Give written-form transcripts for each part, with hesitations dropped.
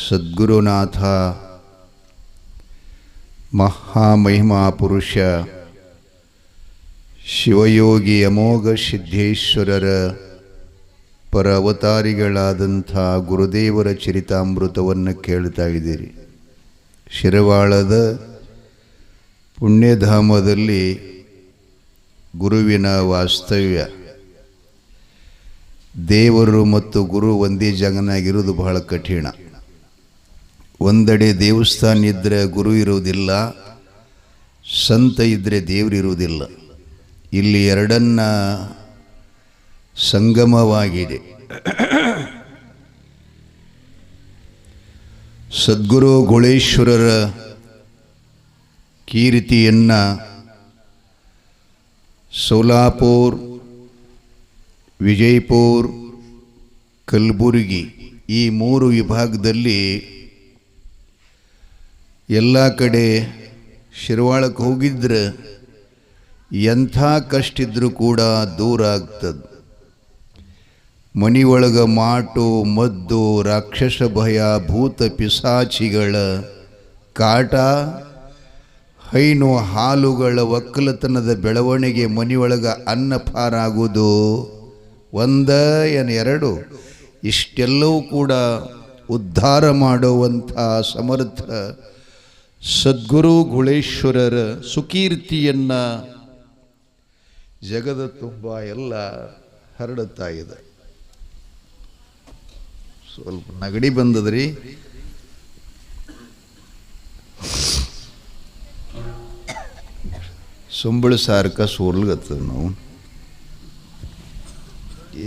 ಸದ್ಗುರುನಾಥ ಮಹಾಮಹಿಮಾ ಪುರುಷ ಶಿವಯೋಗಿ ಅಮೋಘ ಸಿದ್ಧೇಶ್ವರರ ಪರ ಅವತಾರಿಗಳಾದಂಥ ಗುರುದೇವರ ಚರಿತಾಮೃತವನ್ನು ಕೇಳ್ತಾ ಇದ್ದೀರಿ. ಶಿರವಾಳದ ಪುಣ್ಯಧಾಮದಲ್ಲಿ ಗುರುವಿನ ವಾಸ್ತವ್ಯ. ದೇವರು ಮತ್ತು ಗುರು ಒಂದೇ ಜಾಗನಾಗಿರೋದು ಬಹಳ ಕಠಿಣ. ಒಂದೆಡೆ ದೇವಸ್ಥಾನ ಇದ್ದರೆ ಗುರು ಇರುವುದಿಲ್ಲ, ಸಂತ ಇದ್ದರೆ ದೇವರಿರುವುದಿಲ್ಲ. ಇಲ್ಲಿ ಎರಡನ್ನ ಸಂಗಮವಾಗಿದೆ. ಸದ್ಗುರು ಗುಳೇಶ್ವರರ ಕೀರ್ತಿಯನ್ನು ಸೋಲಾಪುರ್, ವಿಜಯಪುರ, ಕಲಬುರಗಿ ಈ ಮೂರು ವಿಭಾಗದಲ್ಲಿ ಎಲ್ಲ ಕಡೆ ಶಿರವಾಳಕ್ಕೆ ಹೋಗಿದ್ರೆ ಎಂಥ ಕಷ್ಟ ಇದ್ರೂ ಕೂಡ ದೂರ ಆಗ್ತದೆ. ಮನೆಯೊಳಗೆ ಮಾಟು ಮದ್ದು, ರಾಕ್ಷಸ ಭಯ, ಭೂತ ಪಿಸಾಚಿಗಳ ಕಾಟ, ಹೈನು ಹಾಲುಗಳ ಒಕ್ಕಲತನದ ಬೆಳವಣಿಗೆ, ಮನೆಯೊಳಗೆ ಅನ್ನ ಪಾರಾಗುವುದು ಎರಡು, ಇಷ್ಟೆಲ್ಲವೂ ಕೂಡ ಉದ್ಧಾರ ಮಾಡುವಂಥ ಸಮರ್ಥ ಸದ್ಗುರು ಗುಳೇಶ್ವರರ ಸುಕೀರ್ತಿಯನ್ನು ಜಗದ ತುಂಬ ಎಲ್ಲ ಹರಡುತ್ತಾ ಇದೆ. ಸ್ವಲ್ಪ ನಗಡಿ ಬಂದದ್ರಿ. ಸುಂಬಳ ಸಾರ್ಕ ಸೋರ್ಲ್ಗತ್ತದ ನಾವು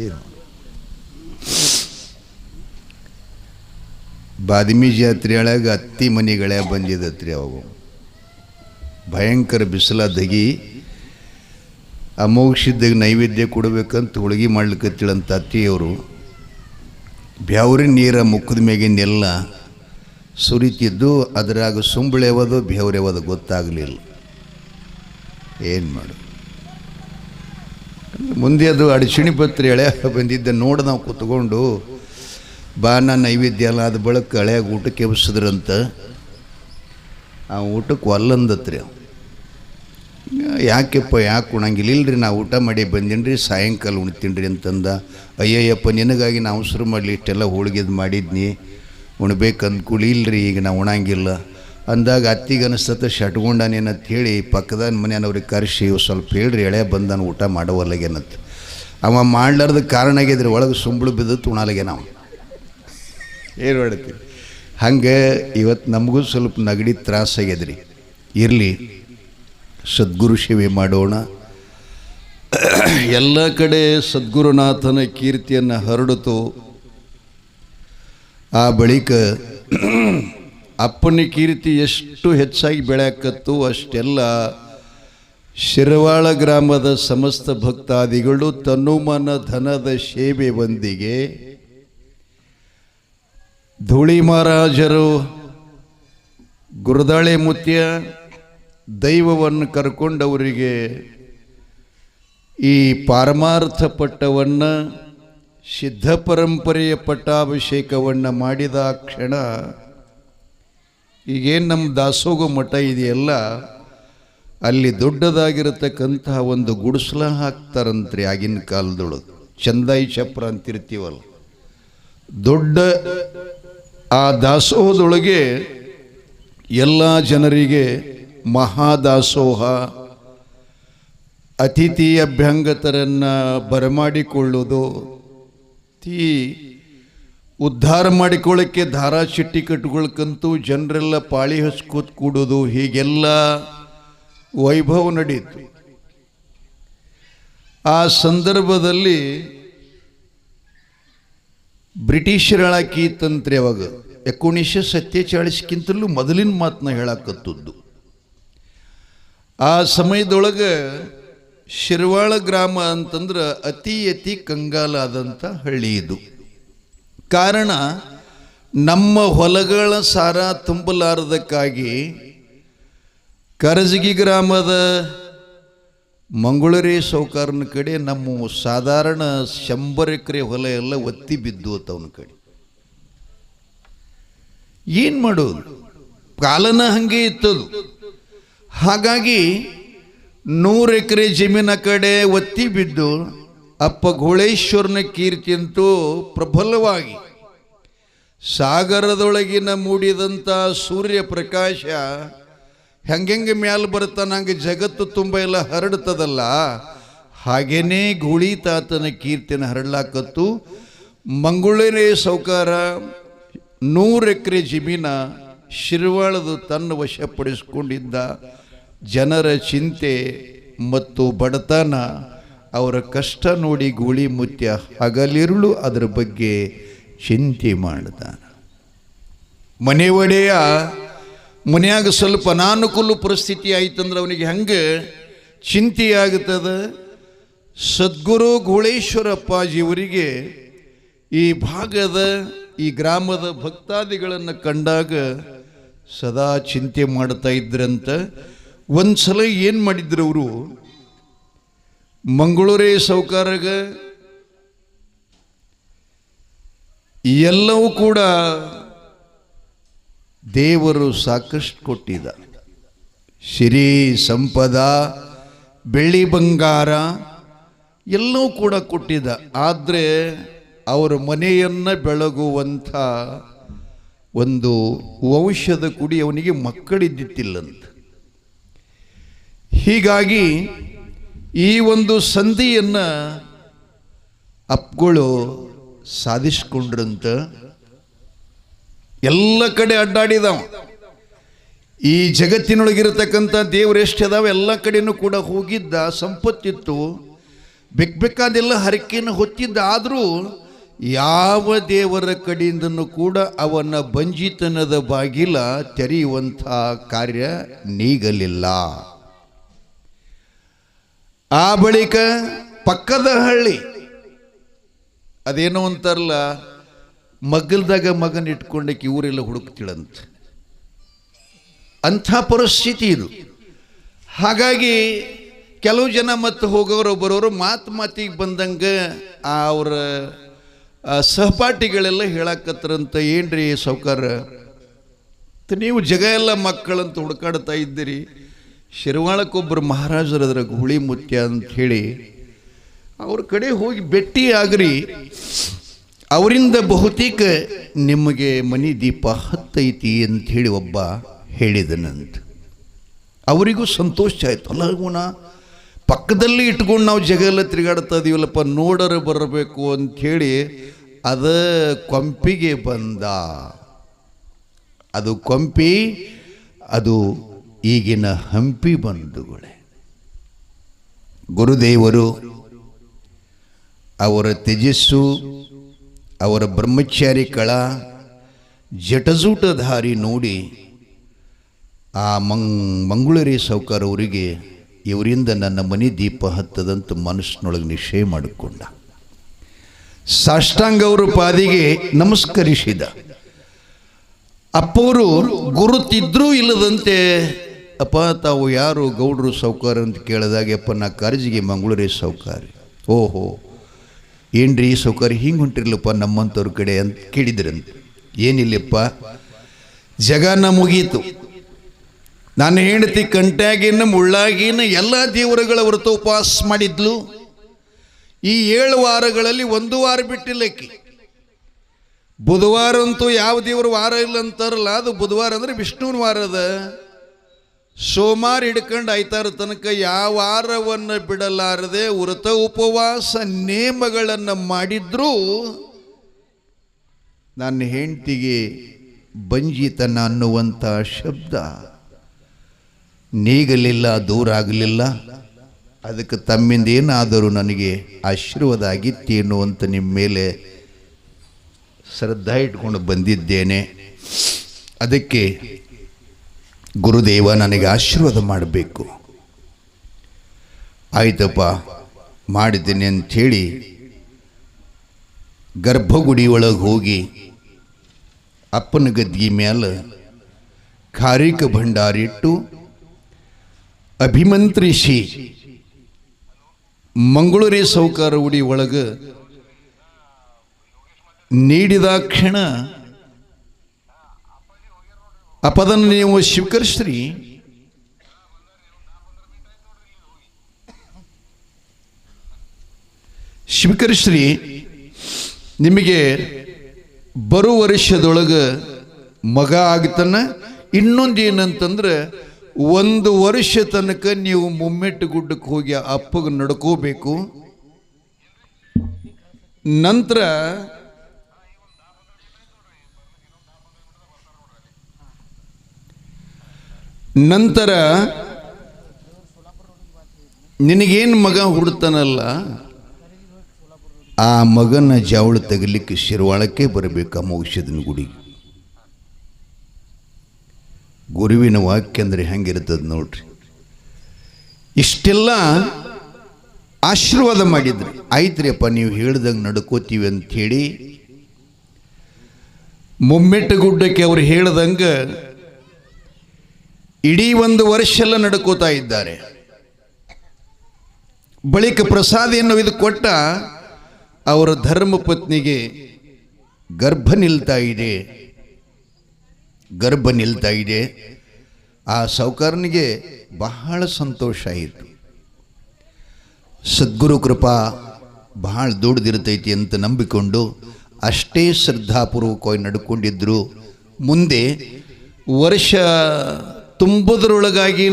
ಏನು ಬಾದಾಮಿ ಜಾತ್ರೆ ಒಳಗೆ ಅತ್ತಿ ಮನೆಗಳೇ ಬಂದಿದ್ದತ್ರಿ. ಅವಾಗ ಭಯಂಕರ ಬಿಸಿಲ ದಗಿ ಅಮೋಘಿದ್ದಾಗ ನೈವೇದ್ಯ ಕೊಡಬೇಕಂತ ಹೋಳಿಗೆ ಮಾಡ್ಲಿಕ್ಕತ್ತಿಳಂತ ಅತ್ತಿಯವರು ಬ್ಯಾವ್ರಿನ ನೀರ ಮುಖದ ಮೇಗಿನೆಲ್ಲ ಸುರಿತಿದ್ದು. ಅದರಾಗ ಸುಂಬಳ ಯಾವುದು ಬ್ಯಾವ್ರು ಯಾವುದು ಗೊತ್ತಾಗಲಿಲ್ಲ. ಏನು ಮಾಡು, ಮುಂದೆ ಅದು ಅಡಚಣಿ ಪತ್ರಿ ಎಳೆ ಬಂದಿದ್ದ ನೋಡಿ ನಾವು ಕೂತ್ಕೊಂಡು ಬಾನ ನೈವೇದ್ಯ ಎಲ್ಲ ಆದ ಬಳಕ ಹಳೆಯಾಗ ಊಟಕ್ಕೆ ಎಬ್ಸಿದ್ರಂತ. ಆ ಊಟಕ್ಕೆ ಒಲ್ಲಂದತ್ರಿ. ಯಾಕೆಪ್ಪ ಯಾಕೆ ಉಣಂಗಿಲ್ಲ? ಇಲ್ರಿ ನಾ ಊಟ ಮಾಡಿ ಬಂದೀನಿ ರೀ, ಸಾಯಂಕಾಲ ಉಣ್ತೀನಿ ರೀ ಅಂತಂದ. ಅಯ್ಯಯ್ಯಪ್ಪ ನಿನಗಾಗಿ ನಾ ಅವಸರ ಮಾಡಲಿ ಇಷ್ಟೆಲ್ಲ ಹೋಳಿಗೆದು ಮಾಡಿದ್ನಿ, ಉಣ್ಬೇಕು ಅಂದ್ಕೂಡಿ. ಇಲ್ರಿ ಈಗ ನಾ ಉಣಂಗಿಲ್ಲ ಅಂದಾಗ ಅತ್ತಿಗೆ ಅನಿಸ್ತತ ಶಟ್ಕೊಂಡಾನೇನಂತ ಹೇಳಿ ಪಕ್ಕದ ಮನೆಯವ್ರಿಗೆ ಕರೆಸಿ ಸ್ವಲ್ಪ ಹೇಳ್ರಿ ಎಳೆ ಬಂದಾನು ಊಟ ಮಾಡೋವಲ್ಲಗೇನಂತ. ಅವ ಮಾಡ್ಲಾರ್ದ ಕಾರಣ ಆಗಿದ್ರಿ, ಒಳಗೆ ಸುಂಬಳು ಬಿದ್ದತ್ತು ಉಣಾಲಗೆ ನಾವು ಏನು ಮಾಡ್ತೀವಿ. ಹಂಗೆ ಇವತ್ತು ನಮಗೂ ಸ್ವಲ್ಪ ನಗಡಿ ತ್ರಾಸಾಗ್ಯದ್ರಿ. ಇರಲಿ, ಸದ್ಗುರು ಸೇವೆ ಮಾಡೋಣ. ಎಲ್ಲ ಕಡೆ ಸದ್ಗುರುನಾಥನ ಕೀರ್ತಿಯನ್ನು ಹರಡಿತು. ಆ ಬಳಿಕ ಅಪ್ಪನ ಕೀರ್ತಿ ಎಷ್ಟು ಹೆಚ್ಚಾಗಿ ಬೆಳೆಯಕತ್ತು ಅಷ್ಟೆಲ್ಲ ಶಿರವಾಳ ಗ್ರಾಮದ ಸಮಸ್ತ ಭಕ್ತಾದಿಗಳು ತನುಮನ ಧನದ ಸೇವೆ ಒಂದಿಗೆ ಧೂಳಿ ಮಹಾರಾಜರು ಗುರುದಾಳೆ ಮುತ್ಯ ದೈವವನ್ನು ಕರ್ಕೊಂಡವರಿಗೆ ಈ ಪಾರಮಾರ್ಥ ಪಟ್ಟವನ್ನು, ಸಿದ್ಧ ಪರಂಪರೆಯ ಪಟ್ಟಾಭಿಷೇಕವನ್ನು ಮಾಡಿದ ಕ್ಷಣ ಈಗೇನು ನಮ್ಮ ದಾಸೋಗ ಮಠ ಇದೆಯಲ್ಲ, ಅಲ್ಲಿ ದೊಡ್ಡದಾಗಿರತಕ್ಕಂತಹ ಒಂದು ಗುಡಿಸಲ ಹಾಕ್ತಾರಂತ್ರಿ. ಆಗಿನ ಕಾಲದೊಳಗೆ ಚಂದಾಯಿ ಚಪ್ರ ಅಂತಿರ್ತೀವಲ್ಲ, ದೊಡ್ಡ ಆ ದಾಸೋಹದೊಳಗೆ ಎಲ್ಲ ಜನರಿಗೆ ಮಹಾದಾಸೋಹ, ಅತಿಥಿ ಅಭ್ಯಂಗತರನ್ನು ಬರಮಾಡಿಕೊಳ್ಳೋದು, ಉದ್ಧಾರ ಮಾಡಿಕೊಳ್ಳೋಕ್ಕೆ ಧಾರಾ ಚಿಟ್ಟಿ ಕಟ್ಕೊಳ್ಕಂತೂ ಜನರೆಲ್ಲ ಪಾಳಿ ಹಚ್ಕೋತ್ ಕೂಡೋದು, ಹೀಗೆಲ್ಲ ವೈಭವ ನಡೀತು. ಆ ಸಂದರ್ಭದಲ್ಲಿ ಬ್ರಿಟಿಷರಾಳಕಿ ತಂತ್ರಿ. ಅವಾಗ 1947ಕ್ಕಿಂತಲೂ ಮೊದಲಿನ ಮಾತನ್ನ ಹೇಳಕತ್ತದ್ದು. ಆ ಸಮಯದೊಳಗೆ ಶಿರವಾಳ ಗ್ರಾಮ ಅಂತಂದ್ರೆ ಅತಿ ಕಂಗಾಲಾದಂಥ ಹಳ್ಳಿ ಇದು. ಕಾರಣ, ನಮ್ಮ ಹೊಲಗಳ ಸಾರ ತುಂಬಲಾರದಕ್ಕಾಗಿ ಕರಜಗಿ ಗ್ರಾಮದ ಮಂಗಳೂರಿ ಸೌಕಾರನ ಕಡೆ ನಮ್ಮ ಸಾಧಾರಣ 100 ಎಕರೆ ಹೊಲ ಎಲ್ಲ ಒತ್ತಿ ಬಿದ್ದು ಅವನ ಕಡೆ. ಏನು ಮಾಡೋದು, ಕಾಲನ ಹಾಗೆ ಇತ್ತದು. ಹಾಗಾಗಿ 100 ಎಕರೆ ಜಮೀನ ಕಡೆ ಒತ್ತಿ ಬಿದ್ದು ಅಪ್ಪ ಘೋಳೇಶ್ವರನ ಕೀರ್ತಿ ಅಂತೂ ಪ್ರಬಲವಾಗಿ ಸಾಗರದೊಳಗಿನ ಮೂಡಿದಂಥ ಸೂರ್ಯ ಪ್ರಕಾಶ ಹೆಂಗೆ ಮ್ಯಾಲ ಬರ್ತಾನ ಹಂಗೆ ಜಗತ್ತು ತುಂಬ ಎಲ್ಲ ಹರಡ್ತದಲ್ಲ, ಹಾಗೇನೇ ಗೂಳಿ ತಾತನ ಕೀರ್ತಿನ ಹರಡ್ಲಾಕತ್ತು. ಮಂಗಳೂರೇ ಸೌಕಾರ 100 ಎಕರೆ ಜಮೀನ ಶಿರ್ವಾಳದು ತನ್ನ ವಶಪಡಿಸಿಕೊಂಡಿದ್ದ. ಜನರ ಚಿಂತೆ ಮತ್ತು ಬಡತನ, ಅವರ ಕಷ್ಟ ನೋಡಿ ಗೂಳಿ ಮುತ್ಯ ಹಗಲಿರುಳು ಅದರ ಬಗ್ಗೆ ಚಿಂತೆ ಮಾಡ್ತಾನೆ. ಮನೆ ಒಡೆಯ ಮನ್ಯಾಗ ಸ್ವಲ್ಪ ಅನಾನುಕೂಲ ಪರಿಸ್ಥಿತಿ ಆಯ್ತಂದ್ರೆ ಅವನಿಗೆ ಹೆಂಗೆ ಚಿಂತೆಯಾಗುತ್ತದೆ. ಸದ್ಗುರು ಘೋಳೇಶ್ವರ ಅಪ್ಪಾಜಿಯವರಿಗೆ ಈ ಭಾಗದ ಈ ಗ್ರಾಮದ ಭಕ್ತಾದಿಗಳನ್ನು ಕಂಡಾಗ ಸದಾ ಚಿಂತೆ ಮಾಡ್ತಾ ಇದ್ರಂತ. ಒಂದ್ಸಲ ಏನು ಮಾಡಿದ್ರು ಅವರು, ಮಂಗಳೂರೇ ಸೌಕಾರಗ ಎಲ್ಲವೂ ಕೂಡ ದೇವರು ಸಾಕಷ್ಟು ಕೊಟ್ಟಿದ್ದ. ಸಿರಿ ಸಂಪದ, ಬೆಳ್ಳಿ ಬಂಗಾರ ಎಲ್ಲವೂ ಕೂಡ ಕೊಟ್ಟಿದ್ದ. ಆದರೆ ಅವರ ಮನೆಯನ್ನು ಬೆಳಗುವಂಥ ಒಂದು ವಂಶದ ಕುಡಿ ಅವನಿಗೆ ಮಕ್ಕಳಿದ್ದಿತ್ತಿಲ್ಲಂತ. ಹೀಗಾಗಿ ಈ ಒಂದು ಸಂಧಿಯನ್ನು ಅಪ್ಗಳು ಸಾಧಿಸ್ಕೊಂಡ್ರಂತ. ಎಲ್ಲ ಕಡೆ ಅಡ್ಡಾಡಿದವ. ಈ ಜಗತ್ತಿನೊಳಗಿರತಕ್ಕಂಥ ದೇವರು ಎಷ್ಟು ಅದಾವ ಎಲ್ಲ ಕಡೆನೂ ಕೂಡ ಹೋಗಿದ್ದ. ಸಂಪತ್ತಿತ್ತು, ಬೇಕಾದೆಲ್ಲ ಹರಕೆಯನ್ನು ಹೊತ್ತಿದ್ದ. ಆದರೂ ಯಾವ ದೇವರ ಕಡೆಯಿಂದನೂ ಕೂಡ ಅವನ ಬಂಜಿತನದ ಬಾಗಿಲ ತೆರೆಯುವಂಥ ಕಾರ್ಯ ನೀಗಲಿಲ್ಲ. ಆ ಬಳಿಕ ಪಕ್ಕದ ಹಳ್ಳಿ, ಅದೇನೋ ಅಂತಾರಲ್ಲ, ಮಗ್ಗಲ್ದಾಗ ಮಗನ ಇಟ್ಕೊಂಡಕ್ಕೆ ಇವರೆಲ್ಲ ಹುಡುಕ್ತಿಳಂತ, ಅಂಥ ಪರಿಸ್ಥಿತಿ ಇದು. ಹಾಗಾಗಿ ಕೆಲವು ಜನ ಮತ್ತು ಹೋಗೋರು ಬರೋರು ಮಾತಿಗೆ ಬಂದಂಗೆ ಅವರ ಸಹಪಾಠಿಗಳೆಲ್ಲ ಹೇಳಕತ್ತರಂತ, ಏನ್ರಿ ಸೌಕಾರ ನೀವು ಜಗ ಎಲ್ಲ ಮಕ್ಕಳಂತ ಹುಡುಕಾಡ್ತಾ ಇದ್ದೀರಿ, ಶಿರ್ವಾಳಕ್ಕೊಬ್ಬರು ಮಹಾರಾಜರದ್ರ ಗೂಳಿ ಮುತ್ಯ ಅಂತ ಹೇಳಿ ಅವ್ರ ಕಡೆ ಹೋಗಿ ಭೇಟಿ ಆಗ್ರಿ, ಅವರಿಂದ ಬಹುತೇಕ ನಿಮಗೆ ಮನಿ ದೀಪ ಹತ್ತೈತಿ ಅಂತ ಹೇಳಿ ಒಬ್ಬ ಹೇಳಿದನಂತ. ಅವರಿಗೂ ಸಂತೋಷ ಆಯ್ತು. ಅಲ್ಲ ಗುಣ ಪಕ್ಕದಲ್ಲಿ ಇಟ್ಕೊಂಡು ನಾವು ಜಗಲ್ಲ ತಿರುಗಾಡ್ತಾ ಇದೀವಲ್ಲಪ್ಪ, ನೋಡರು ಬರಬೇಕು ಅಂಥೇಳಿ ಅದ ಕೊಂಪಿಗೆ ಬಂದ. ಅದು ಕೊಂಪಿ, ಅದು ಈಗಿನ ಹಂಪಿ ಬಂಧುಗಳೇ. ಗುರುದೇವರು ಅವರ ತೇಜಸ್ಸು, ಅವರ ಬ್ರಹ್ಮಚಾರಿ ಕಳ, ಜಟಜೂಟಧಾರಿ ನೋಡಿ ಆ ಮಂಗಳೂರೇ ಸೌಕಾರ ಅವರಿಗೆ ಇವರಿಂದ ನನ್ನ ಮನೆ ದೀಪ ಹತ್ತದಂತ ಮನಸ್ಸಿನೊಳಗೆ ನಿಶ್ಚಯ ಮಾಡಿಕೊಂಡ. ಸಾಷ್ಟಾಂಗ ಅವರು ಪಾದಿಗೆ ನಮಸ್ಕರಿಸಿದ. ಅಪ್ಪವರು ಗುರುತಿದ್ರೂ ಇಲ್ಲದಂತೆ, ಅಪ್ಪ ತಾವು ಯಾರು ಗೌಡ್ರು ಸೌಕಾರ ಅಂತ ಕೇಳಿದಾಗ, ಅಪ್ಪ ನಾ ಕಾರಜಿಗೆ ಮಂಗಳೂರೇ ಸೌಕಾರ. ಓಹೋ ಏನ್ರಿ ಸೌಕಾರ ಹಿಂಗೆ ಹೊಂಟಿರ್ಲಪ್ಪ ನಮ್ಮಂಥವ್ರ ಕಡೆ ಅಂತ ಕೇಳಿದ್ರಂತ. ಏನಿಲ್ಲಪ್ಪ, ಜಗನ ಮುಗೀತು, ನಾನು ಹೆಂಡತಿ ಕಂಟ್ಯಾಗಿನ ಮುಳ್ಳಾಗಿನ ಎಲ್ಲ ದೇವರುಗಳ ವ್ರತ ಉಪವಾಸ ಮಾಡಿದ್ಲು. ಈ 7 ವಾರಗಳಲ್ಲಿ 1 ವಾರ ಬಿಟ್ಟಿಲ್ಲಕ್ಕಿ. ಬುಧವಾರ ಅಂತೂ ಯಾವ ದೇವರು ವಾರ ಇಲ್ಲ ಅಂತಾರಲ್ಲ, ಅದು ಬುಧವಾರ ಅಂದರೆ ವಿಷ್ಣುವಿನ ವಾರದ. ಸೋಮವಾರ ಹಿಡ್ಕೊಂಡು ಆಯ್ತಾರ ತನಕ ಯಾವ ವಾರವನ್ನು ಬಿಡಲಾರದೆ ವ್ರತ ಉಪವಾಸ ನೇಮಗಳನ್ನು ಮಾಡಿದ್ರೂ ನನ್ನ ಹೆಂಡತಿಗೆ ಬಂಜಿತನ ಅನ್ನುವಂಥ ಶಬ್ದ ನೀಗಲಿಲ್ಲ, ದೂರ ಆಗಲಿಲ್ಲ. ಅದಕ್ಕೆ ತಮ್ಮಿಂದ ಏನಾದರೂ ನನಗೆ ಆಶೀರ್ವಾದ ಆಗಿತ್ತೇನು ಅಂತ ನಿಮ್ಮ ಮೇಲೆ ಶ್ರದ್ಧಾ ಇಟ್ಕೊಂಡು ಬಂದಿದ್ದೇನೆ. ಅದಕ್ಕೆ ಗುರುದೇವ ನನಗೆ ಆಶೀರ್ವಾದ ಮಾಡಬೇಕು. ಆಯ್ತಪ್ಪ ಮಾಡಿದ್ದೇನೆ ಅಂಥೇಳಿ ಗರ್ಭಗುಡಿ ಒಳಗೆ ಹೋಗಿ ಅಪ್ಪನ ಗದ್ಗಿ ಮೇಲೆ ಖಾರಿಕ ಭಂಡಾರಿಟ್ಟು ಅಭಿಮಂತ್ರಿಸಿ ಮಂಗಳೂರೇ ಸೌಕಾರ ಉಡಿ ಒಳಗೆ ನೀಡಿದಾಕ್ಷಣ ಆ ಪದನ್ನು ನೀವು ಸ್ವೀಕರಿಸ್ರಿ. ಸ್ವೀಕರಿಸ್ರಿ. ನಿಮಗೆ ಬರೋ ವರ್ಷದೊಳಗೆ ಮಗ ಆಗ್ತಾನ. ಇನ್ನೊಂದು ಏನಂತಂದ್ರೆ 1 ವರ್ಷ ತನಕ ನೀವು ಮುಮ್ಮೆಟ್ಟು ಗುಡ್ಡಕ್ಕೆ ಹೋಗಿ ಅಪ್ಪಗೆ ನಡ್ಕೋಬೇಕು. ನಂತರ ನಿನಗೇನು ಮಗ ಹುಡ್ತಾನಲ್ಲ, ಆ ಮಗನ ಜಾವಳು ತೆಗಲಿಕ್ಕೆ ಶಿರವಾಳಕ್ಕೆ ಬರಬೇಕು ಅಮೋಕ್ಷದನ ಗುಡಿ. ಗುರುವಿನ ವಾಕ್ಯ ಅಂದರೆ ಹೆಂಗಿರ್ತದೆ ನೋಡ್ರಿ. ಇಷ್ಟೆಲ್ಲ ಆಶೀರ್ವಾದ ಮಾಡಿದ್ರಿ. ಆಯ್ತ್ರಿ ಅಪ್ಪ, ನೀವು ಹೇಳ್ದಂಗೆ ನಡ್ಕೋತೀವಿ ಅಂಥೇಳಿ ಮುಮ್ಮೆಟ್ಟು ಗುಡ್ಡಕ್ಕೆ ಅವ್ರು ಹೇಳ್ದಂಗೆ ಇಡೀ 1 ವರ್ಷ ಎಲ್ಲ ನಡ್ಕೋತಾ ಇದ್ದಾರೆ. ಬಳಿಕ ಪ್ರಸಾದ ಎನ್ನುವುದು ಕೊಟ್ಟ ಅವರ ಧರ್ಮಪತ್ನಿಗೆ ಗರ್ಭ ನಿಲ್ತಾ ಇದೆ. ಆ ಸಾಹುಕಾರನಿಗೆ ಬಹಳ ಸಂತೋಷ ಆಯಿತು. ಸದ್ಗುರು ಕೃಪಾ ಬಹಳ ದೊಡ್ಡದಿರ್ತೈತಿ ಅಂತ ನಂಬಿಕೊಂಡು ಅಷ್ಟೇ ಶ್ರದ್ಧಾಪೂರ್ವಕವಾಗಿ ನಡ್ಕೊಂಡಿದ್ರು. ಮುಂದೆ ವರ್ಷ ತುಂಬುದರೊಳಗಾಗಿ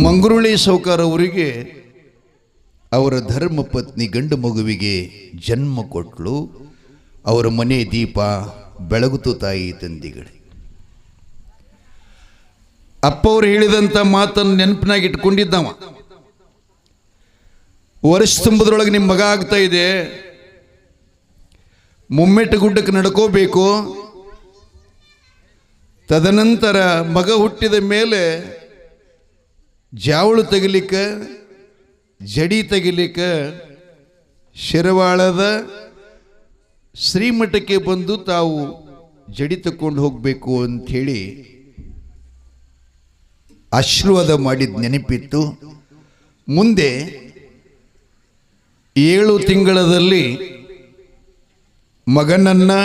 ಮಂಗ್ರುಳಿ ಸಾಹುಕಾರ ಅವರಿಗೆ ಅವರ ಧರ್ಮಪತ್ನಿ ಗಂಡು ಮಗುವಿಗೆ ಜನ್ಮ ಕೊಟ್ಟಳು. ಅವರ ಮನೆ ದೀಪ ಬೆಳಗುತ್ತು ತಾಯಿ ತಂದಿಗಳೇ. ಅಪ್ಪ ಅವರು ಹೇಳಿದಂಥ ಮಾತನ್ನು ನೆನಪಿನಾಗಿ ಇಟ್ಕೊಂಡಿದ್ದವ. ವರ್ಷ ತುಂಬುದ್ರೊಳಗೆ ನಿಮ್ಮ ಮಗ ಆಗ್ತಾ ಇದೆ, ಮುಮ್ಮೆಟ್ಟು ಗುಡ್ಡಕ್ಕೆ ನಡ್ಕೋಬೇಕು. ತದನಂತರ ಮಗ ಹುಟ್ಟಿದ ಮೇಲೆ ಜಾವಳು ತೆಗಿಲಿಕ್ಕೆ, ಜಡಿ ತೆಗಿಲಿಕ್ಕೆ ಶಿರವಾಳದ ಶ್ರೀಮಠಕ್ಕೆ ಬಂದು ತಾವು ಜಡಿ ತಕೊಂಡು ಹೋಗಬೇಕು ಅಂಥೇಳಿ ಆಶೀರ್ವಾದ ಮಾಡಿದ ನೆನಪಿತ್ತು. ಮುಂದೆ 7 ತಿಂಗಳಲ್ಲಿ ಮಗನನ್ನು,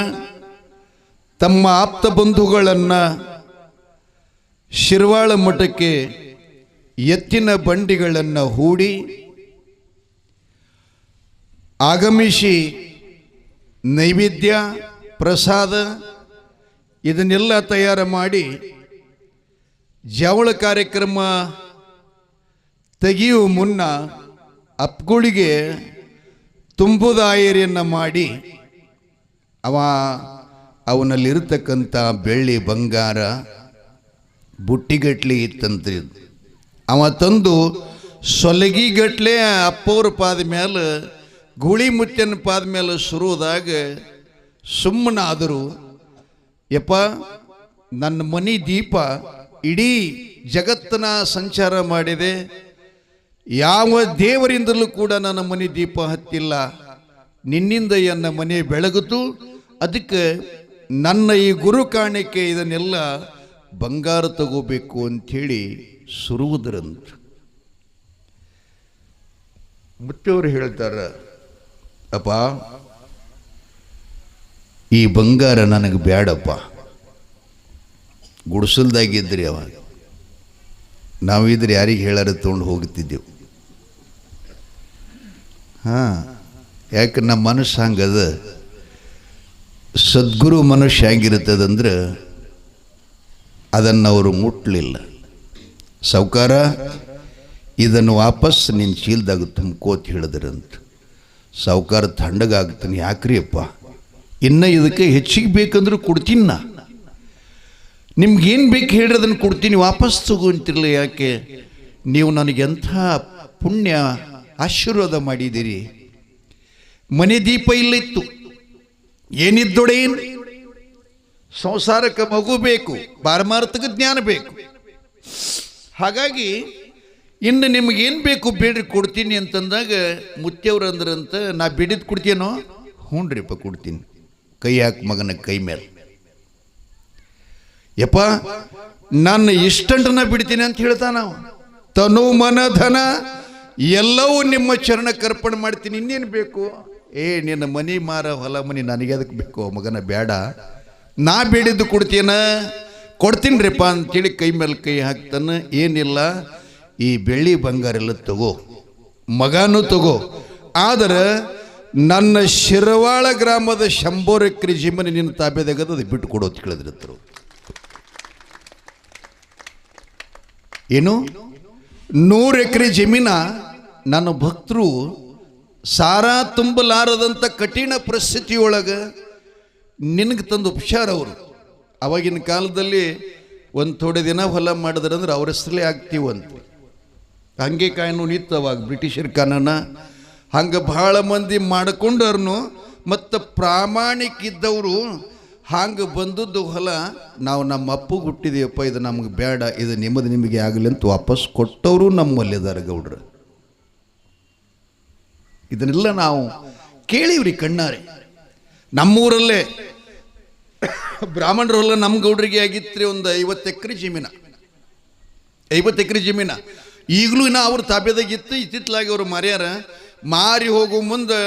ತಮ್ಮ ಆಪ್ತ ಬಂಧುಗಳನ್ನು ಶಿರವಾಳ ಮಠಕ್ಕೆ ಎತ್ತಿನ ಬಂಡಿಗಳನ್ನು ಹೂಡಿ ಆಗಮಿಸಿ ನೈವೇದ್ಯ ಪ್ರಸಾದ ಇದನ್ನೆಲ್ಲ ತಯಾರು ಮಾಡಿ ಜಾವಳ ಕಾರ್ಯಕ್ರಮ ತೆಗೆಯುವ ಮುನ್ನ ಅಪ್ಪಗಳಿಗೆ ತುಂಬುದಾಯರಿಯನ್ನು ಮಾಡಿ ಅವನಲ್ಲಿರ್ತಕ್ಕಂಥ ಬೆಳ್ಳಿ ಬಂಗಾರ ಬುಟ್ಟಿಗಟ್ಲೆ ಇತ್ತಂತ ಅವ ತಂದು ಸೊಲಗಿಗಟ್ಲೆ ಅಪ್ಪವ್ರ ಪಾದ ಮೇಲೆ, ಗುಳಿ ಮುತ್ತನ ಪಾದ ಮೇಲೆ ಸುರುವುದಾಗ ಸುಮ್ಮನಾದರು. ಯಪ್ಪ, ನನ್ನ ಮನೆ ದೀಪ ಇಡೀ ಜಗತ್ತನ್ನ ಸಂಚಾರ ಮಾಡಿದೆ, ಯಾವ ದೇವರಿಂದಲೂ ಕೂಡ ನನ್ನ ಮನೆ ದೀಪ ಹತ್ತಿಲ್ಲ, ನಿನ್ನಿಂದ ನನ್ನ ಮನೆ ಬೆಳಗುತ್ತು. ಅದಕ್ಕೆ ನನ್ನ ಈ ಗುರು ಕಾಣಿಕೆ ಇದನ್ನೆಲ್ಲ ಬಂಗಾರ ತಗೋಬೇಕು ಅಂಥೇಳಿ ಸುರುವುದರಂತ. ಮುತ್ತವರು ಹೇಳ್ತಾರೆ, ಅಪ್ಪ, ಈ ಬಂಗಾರ ನನಗೆ ಬೇಡಪ್ಪ. ಗುಡಿಸಲ್ದಾಗಿದ್ರಿ ಅವಾಗ, ನಾವಿದ್ರೆ ಯಾರಿಗೆ ಹೇಳಾರ ತೊಗೊಂಡು ಹೋಗ್ತಿದ್ದೆವು. ಯಾಕೆ ನಮ್ಮ ಮನಸ್ಸು ಹಂಗದ. ಸದ್ಗುರು ಮನುಷ್ಯ ಹೆಂಗಿರ್ತದಂದ್ರೆ ಅದನ್ನು ಅವರು ಮುಟ್ಲಿಲ್ಲ. ಸಾಹುಕಾರ, ಇದನ್ನು ವಾಪಸ್ ನಿನ್ನ ಚೀಲ್ದಾಗ ತುಂಬ್ಕೋತ ಹೇಳಿದ್ರಂತ. ಸಾಹುಕಾರ ತಣ್ಣಗಾಗ್ತಾನೆ. ಯಾಕ್ರಿ ಅಪ್ಪ, ಇನ್ನು ಇದಕ್ಕೆ ಹೆಚ್ಚಿಗೆ ಬೇಕಂದ್ರೂ ಕೊಡ್ತೀನಿ, ನಿಮ್ಗೇನು ಬೇಕು ಹೇಳ್ರಿ ಅದನ್ನು ಕೊಡ್ತೀನಿ, ವಾಪಸ್ ತಗೊಂತಿರಲಿಲ್ಲ. ಯಾಕೆ? ನೀವು ನನಗೆಂಥ ಪುಣ್ಯ ಆಶೀರ್ವಾದ ಮಾಡಿದ್ದೀರಿ. ಮನೆ ದೀಪ ಇಲ್ಲಿತ್ತು, ಏನಿದ್ದೊಡೇನು, ಸಂಸಾರಕ್ಕೆ ಮಗು ಬೇಕು, ಪಾರಮಾರ್ಥಕ ಜ್ಞಾನ ಬೇಕು. ಹಾಗಾಗಿ ಇನ್ನು ನಿಮಗೇನು ಬೇಕು ಬೇಡ್ರಿ ಕೊಡ್ತೀನಿ ಅಂತಂದಾಗ ಮುತ್ಯವ್ರು ಅಂದ್ರಂತ, ನಾ ಬೇಡಿದ್ದು ಕೊಡ್ತೀನೋ? ಹ್ಞೂನ್ರಿಪ್ಪ ಕೊಡ್ತೀನಿ. ಕೈ ಹಾಕಿ ಮಗನ ಕೈ ಮೇಲೆ. ಯಪ್ಪ, ನಾನು ಇಷ್ಟಂಟನ ಬಿಡ್ತೀನಿ ಅಂತ ಹೇಳ್ತಾನ. ತನು ಮನ ಧನ ಎಲ್ಲವೂ ನಿಮ್ಮ ಚರಣಕ್ಕೆ ಅರ್ಪಣೆ ಮಾಡ್ತೀನಿ, ಇನ್ನೇನು ಬೇಕು? ನಿನ್ನ ಮನೆ ಮಾರ ಹೊಲ ಮನೆ ನನಗೆ ಅದಕ್ಕೆ ಬೇಕು ಮಗನ, ಬೇಡ. ನಾ ಬೇಡಿದ್ದು ಕೊಡ್ತೀನಿ ರೀಪ್ಪ ಅಂತೇಳಿ ಕೈ ಮೇಲೆ ಕೈ ಹಾಕ್ತಾನೆ. ಏನಿಲ್ಲ, ಈ ಬೆಳ್ಳಿ ಬಂಗಾರ ಎಲ್ಲ ತಗೋ, ಮಗನೂ ತಗೋ, ಆದರೆ ನನ್ನ ಶಿರವಾಳ ಗ್ರಾಮದ 100 ಎಕರೆ ಜಮೀನು ನಿನ್ನ ತಾಬ್ಯದಾಗದ, ಅದು ಬಿಟ್ಟು ಕೊಡೋದು ಕೇಳಿದ್ರತ್ತರು. ಏನು 100 ಎಕರೆ ಜಮೀನ ನನ್ನ ಭಕ್ತರು ಸಾರಾ ತುಂಬಲಾರದಂಥ ಕಠಿಣ ಪರಿಸ್ಥಿತಿಯೊಳಗೆ ನಿನಗೆ ತಂದು ಉಪಚಾರ. ಅವರು ಅವಾಗಿನ ಕಾಲದಲ್ಲಿ ಒಂದು ಥೋಡೆ ದಿನ ಹೊಲ ಮಾಡಿದ್ರಂದ್ರೆ ಅವ್ರ ಹೆಸರಲ್ಲೇ ಆಗ್ತೀವಂತ. ಹಂಗೆ ಕಾನೂನು ಇತ್ತು ಅವಾಗ, ಬ್ರಿಟಿಷರ ಕಾನೂನ. ಹಂಗೆ ಭಾಳ ಮಂದಿ ಮಾಡ್ಕೊಂಡವ್ರು ಮತ್ತು ಪ್ರಾಮಾಣಿಕ ಇದ್ದವರು ಹಂಗೆ ಬಂದದ್ದು ಹೊಲ ನಾವು ನಮ್ಮ ಅಪ್ಪಗೆ ಹುಟ್ಟಿದೀವಪ್ಪ, ಇದು ನಮ್ಗೆ ಬೇಡ, ಇದು ನಿಮಗೆ ಆಗಲಿ ಅಂತ ವಾಪಸ್ ಕೊಟ್ಟವರು ನಮ್ಮಲ್ಲಿದ್ದಾರೆ ಗೌಡ್ರು. ಇದನ್ನೆಲ್ಲ ನಾವು ಕೇಳಿವ್ರಿ ಕಣ್ಣಾರೆ. ನಮ್ಮೂರಲ್ಲೇ ಬ್ರಾಹ್ಮಣರ ಹೊಲ ನಮ್ಮ ಗೌಡ್ರಿಗೆ ಆಗಿತ್ತು ಒಂದು 50 ಎಕರೆ ಜಮೀನ, 50 ಎಕರೆ ಜಮೀನ. ಈಗಲೂ ಇನ್ನು ಅವ್ರ ತಾಬ್ಯದಾಗಿತ್ತು. ಇತ್ತಿತ್ತಲಾಗಿ ಅವರು ಮಾರ್ಯಾರ. ಮಾರಿ ಹೋಗೋ ಮುಂದೆ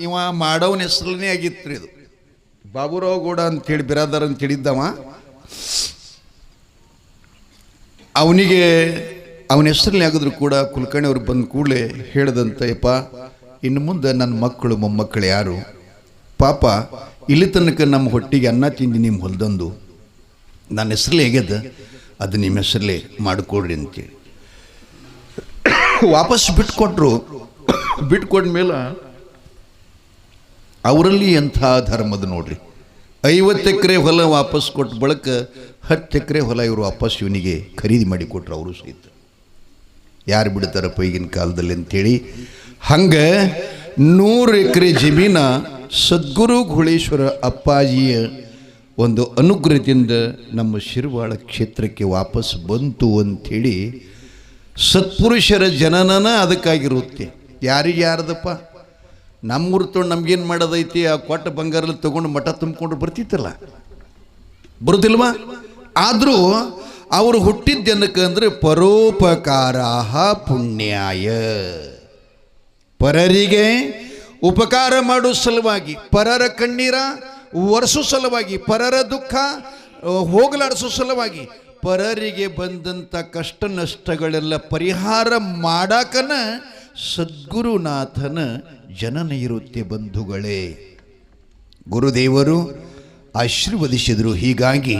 ಇವ ಮಾಡವನ ಹೆಸರಲ್ಲೇ ಆಗಿತ್ತು ರೀ. ಇದು ಬಾಬುರಾವ್ ಗೌಡ ಅಂತೇಳಿ ಬಿರಾದಾರ ಅಂತ ಹೇಳಿದ್ದವ. ಅವನಿಗೆ ಅವನ ಹೆಸರಲ್ಲಿ ಆಗಿದ್ರು ಕೂಡ ಕುಲಕರ್ಣಿ ಅವ್ರು ಬಂದ ಕೂಡಲೇ ಹೇಳ್ದಂತ, ಯಪ್ಪ ಇನ್ನು ಮುಂದೆ ನನ್ನ ಮಕ್ಕಳು ಮೊಮ್ಮಕ್ಕಳು ಯಾರು ಪಾಪ ಇಲ್ಲಿ ತನಕ ನಮ್ಮ ಹೊಟ್ಟಿಗೆ ಅನ್ನ ತಿಂದು ನಿಮ್ಮ ಹೊಲ್ದಂದು ನನ್ನ ಹೆಸರಲ್ಲೇ ಹೇಗ್ಯದ, ಅದು ನಿಮ್ಮ ಹೆಸರಲ್ಲೇ ಮಾಡಿಕೊಡ್ರಿ ಅಂತೇಳಿ ವಾಪಸ್ ಬಿಟ್ಕೊಟ್ರು. ಬಿಟ್ಕೊಡ್ಮೇಲೆ ಅವರಲ್ಲಿ ಎಂಥ ಧರ್ಮದ ನೋಡ್ರಿ. 50 ಎಕರೆ ಹೊಲ ವಾಪಸ್ ಕೊಟ್ಟು ಬಳಕ 10 ಎಕರೆ ಹೊಲ ಇವರು ವಾಪಸ್ ಇವನಿಗೆ ಖರೀದಿ ಮಾಡಿ ಕೊಟ್ರು. ಅವರು ಸಹಿತ ಯಾರು ಬಿಡ್ತಾರಪ್ಪ ಈಗಿನ ಕಾಲದಲ್ಲಿ ಅಂತೇಳಿ. ಹಂಗೆ 100 ಎಕರೆ ಜಮೀನ ಸದ್ಗುರು ಘೋಳೇಶ್ವರ ಅಪ್ಪಾಜಿಯ ಒಂದು ಅನುಗ್ರಹದಿಂದ ನಮ್ಮ ಶಿರವಾಳ ಕ್ಷೇತ್ರಕ್ಕೆ ವಾಪಸ್ ಬಂತು ಅಂಥೇಳಿ ಸತ್ಪುರುಷರ ಜನನನ ಅದಕ್ಕಾಗಿರುತ್ತೆ. ಯಾರಿಗೆ ಯಾರ್ದಪ್ಪ ನಮ್ಮೂರು ತೊಗೊಂಡು ನಮ್ಗೇನು ಮಾಡೋದೈತಿ, ಆ ಕೊಟ್ಟ ಬಂಗಾರಲ್ಲಿ ತೊಗೊಂಡು ಮಠ ತುಂಬಿಕೊಂಡು ಬರ್ತಿತ್ತಲ್ಲ, ಬರುತ್ತಿಲ್ವಾ? ಆದರೂ ಅವರು ಹುಟ್ಟಿದ್ದೆನಕ್ಕೆ ಅಂದರೆ ಪರೋಪಕಾರಾಹ ಪುಣ್ಯಾಯ, ಪರರಿಗೆ ಉಪಕಾರ ಮಾಡೋ ಸಲುವಾಗಿ, ಪರರ ಕಣ್ಣೀರ ಒರೆಸೋ ಸಲುವಾಗಿ, ಪರರ ದುಃಖ ಹೋಗಲಾಡಿಸೋ ಸಲುವಾಗಿ, ಪರರಿಗೆ ಬಂದಂಥ ಕಷ್ಟ ನಷ್ಟಗಳೆಲ್ಲ ಪರಿಹಾರ ಮಾಡಾಕನ ಸದ್ಗುರುನಾಥನ ಜನನ ಇರುತ್ತೆ ಬಂಧುಗಳೇ. ಗುರುದೇವರು ಆಶೀರ್ವದಿಸಿದರು. ಹೀಗಾಗಿ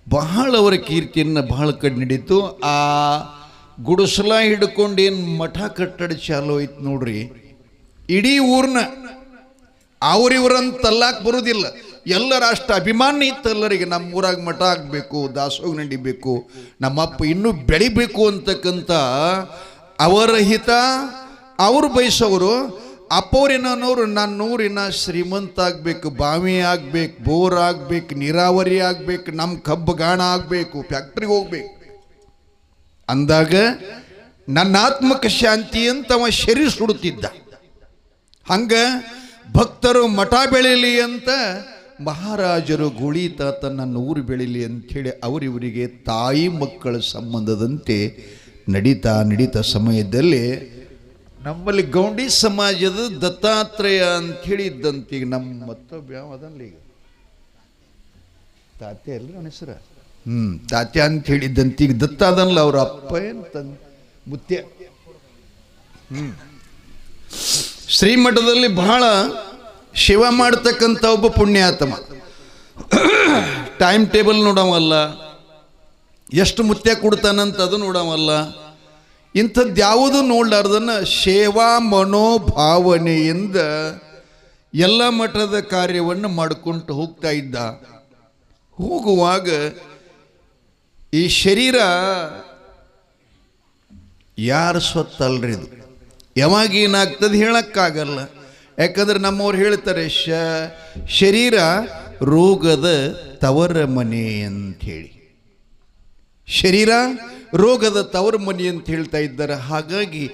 ಬಹಳ ಅವರ ಕೀರ್ತಿಯನ್ನು ಬಹಳ ಕಡೆ ನಡೀತು. ಆ ಗುಡಿಸಲ ಹಿಡ್ಕೊಂಡೇನು ಮಠ ಕಟ್ಟಡ ಚಾಲು ಐತೆ ನೋಡ್ರಿ, ಇಡೀ ಊರ್ನ ಅವ್ರಿವ್ರಂತಲ್ಲಾಕ್ ಬರೋದಿಲ್ಲ. ಎಲ್ಲರ ಅಷ್ಟು ಅಭಿಮಾನ ಇತ್ತು ಎಲ್ಲರಿಗೆ. ನಮ್ಮ ಊರಾಗ ಮಠ ಆಗಬೇಕು, ದಾಸೋಗ ನಡಿಬೇಕು, ನಮ್ಮಪ್ಪ ಇನ್ನೂ ಬೆಳಿಬೇಕು ಅಂತಕ್ಕಂಥ ಅವರ ಹಿತ ಅವರು ಬಯಸೋರು. ಅಪ್ಪವ್ರೇನೋರು ನಾನು ಊರಿನ ಶ್ರೀಮಂತ ಆಗಬೇಕು, ಬಾವಿ ಆಗಬೇಕು, ಬೋರ್ ಆಗಬೇಕು, ನೀರಾವರಿ ಆಗಬೇಕು, ನಮ್ಮ ಕಬ್ಬು ಗಾಣ ಆಗಬೇಕು, ಫ್ಯಾಕ್ಟ್ರಿಗೆ ಹೋಗ್ಬೇಕು ಅಂದಾಗ ನನ್ನ ಆತ್ಮಕ ಶಾಂತಿ ಅಂತ ಅವ ಶರೀರ ಸುಡುತ್ತಿದ್ದ. ಹಂಗೆ ಭಕ್ತರು ಮಠ ಬೆಳೀಲಿ ಅಂತ ಮಹಾರಾಜರು ಗುಳಿತಾತ ನನ್ನ ಊರು ಬೆಳೀಲಿ ಅಂಥೇಳಿ ಅವರಿವರಿಗೆ ತಾಯಿ ಮಕ್ಕಳ ಸಂಬಂಧದಂತೆ ನಡೀತಾ ಸಮಯದಲ್ಲಿ ನಮ್ಮಲ್ಲಿ ಗೌಂಡಿ ಸಮಾಜದ ದತ್ತಾತ್ರೇಯ ಅಂಥೇಳಿ ಇದ್ದಂತೆ. ಈಗ ನಮ್ಮ ಮತ್ತೊಬ್ಬ ಯಾವ ಅದಲ್ಲ ಈಗ ತಾತ್ಯ ಅಲ್ಲ ನನ್ನ ಹೆಸರ ತಾತ್ಯ ಅಂತ ಹೇಳಿದ್ದಂತೆ. ಈಗ ದತ್ತ ಅದಲ್ಲ, ಅವ್ರ ಅಪ್ಪ ಏನು ಮುತ್ಯ. ಶ್ರೀಮಠದಲ್ಲಿ ಬಹಳ ಶಿವ ಮಾಡ್ತಕ್ಕಂಥ ಒಬ್ಬ ಪುಣ್ಯಾತ್ಮ. ಟೈಮ್ ಟೇಬಲ್ ನೋಡವಲ್ಲ, ಎಷ್ಟು ಮುತ್ಯ ಕೊಡ್ತಾನಂತ ಅದು ನೋಡವಲ್ಲ. ಇಂಥದ್ದು ಯಾವುದು ನೋಡ್ಲಾರ್ದನ್ನ ಸೇವಾ ಮನೋಭಾವನೆಯಿಂದ ಎಲ್ಲ ಮಠದ ಕಾರ್ಯವನ್ನು ಮಾಡಿಕೊಂಡು ಹೋಗ್ತಾ ಇದ್ದ. ಹೋಗುವಾಗ ಈ ಶರೀರ ಯಾರ ಸ್ವತ್ತಲ್ರಿ, ಇದು ಯಾವಾಗ ಏನಾಗ್ತದೆ ಹೇಳಕ್ಕಾಗಲ್ಲ. ಯಾಕಂದ್ರೆ ನಮ್ಮವ್ರು ಹೇಳ್ತಾರೆ ಶರೀರ ರೋಗದ ತವರ ಮನೆ ಅಂಥೇಳಿ, ಶರೀರ ರೋಗದ ತವರ ಮನೆ ಅಂತ ಹೇಳ್ತಾ ಇದ್ದಾರೆ. ಹಾಗಾಗಿ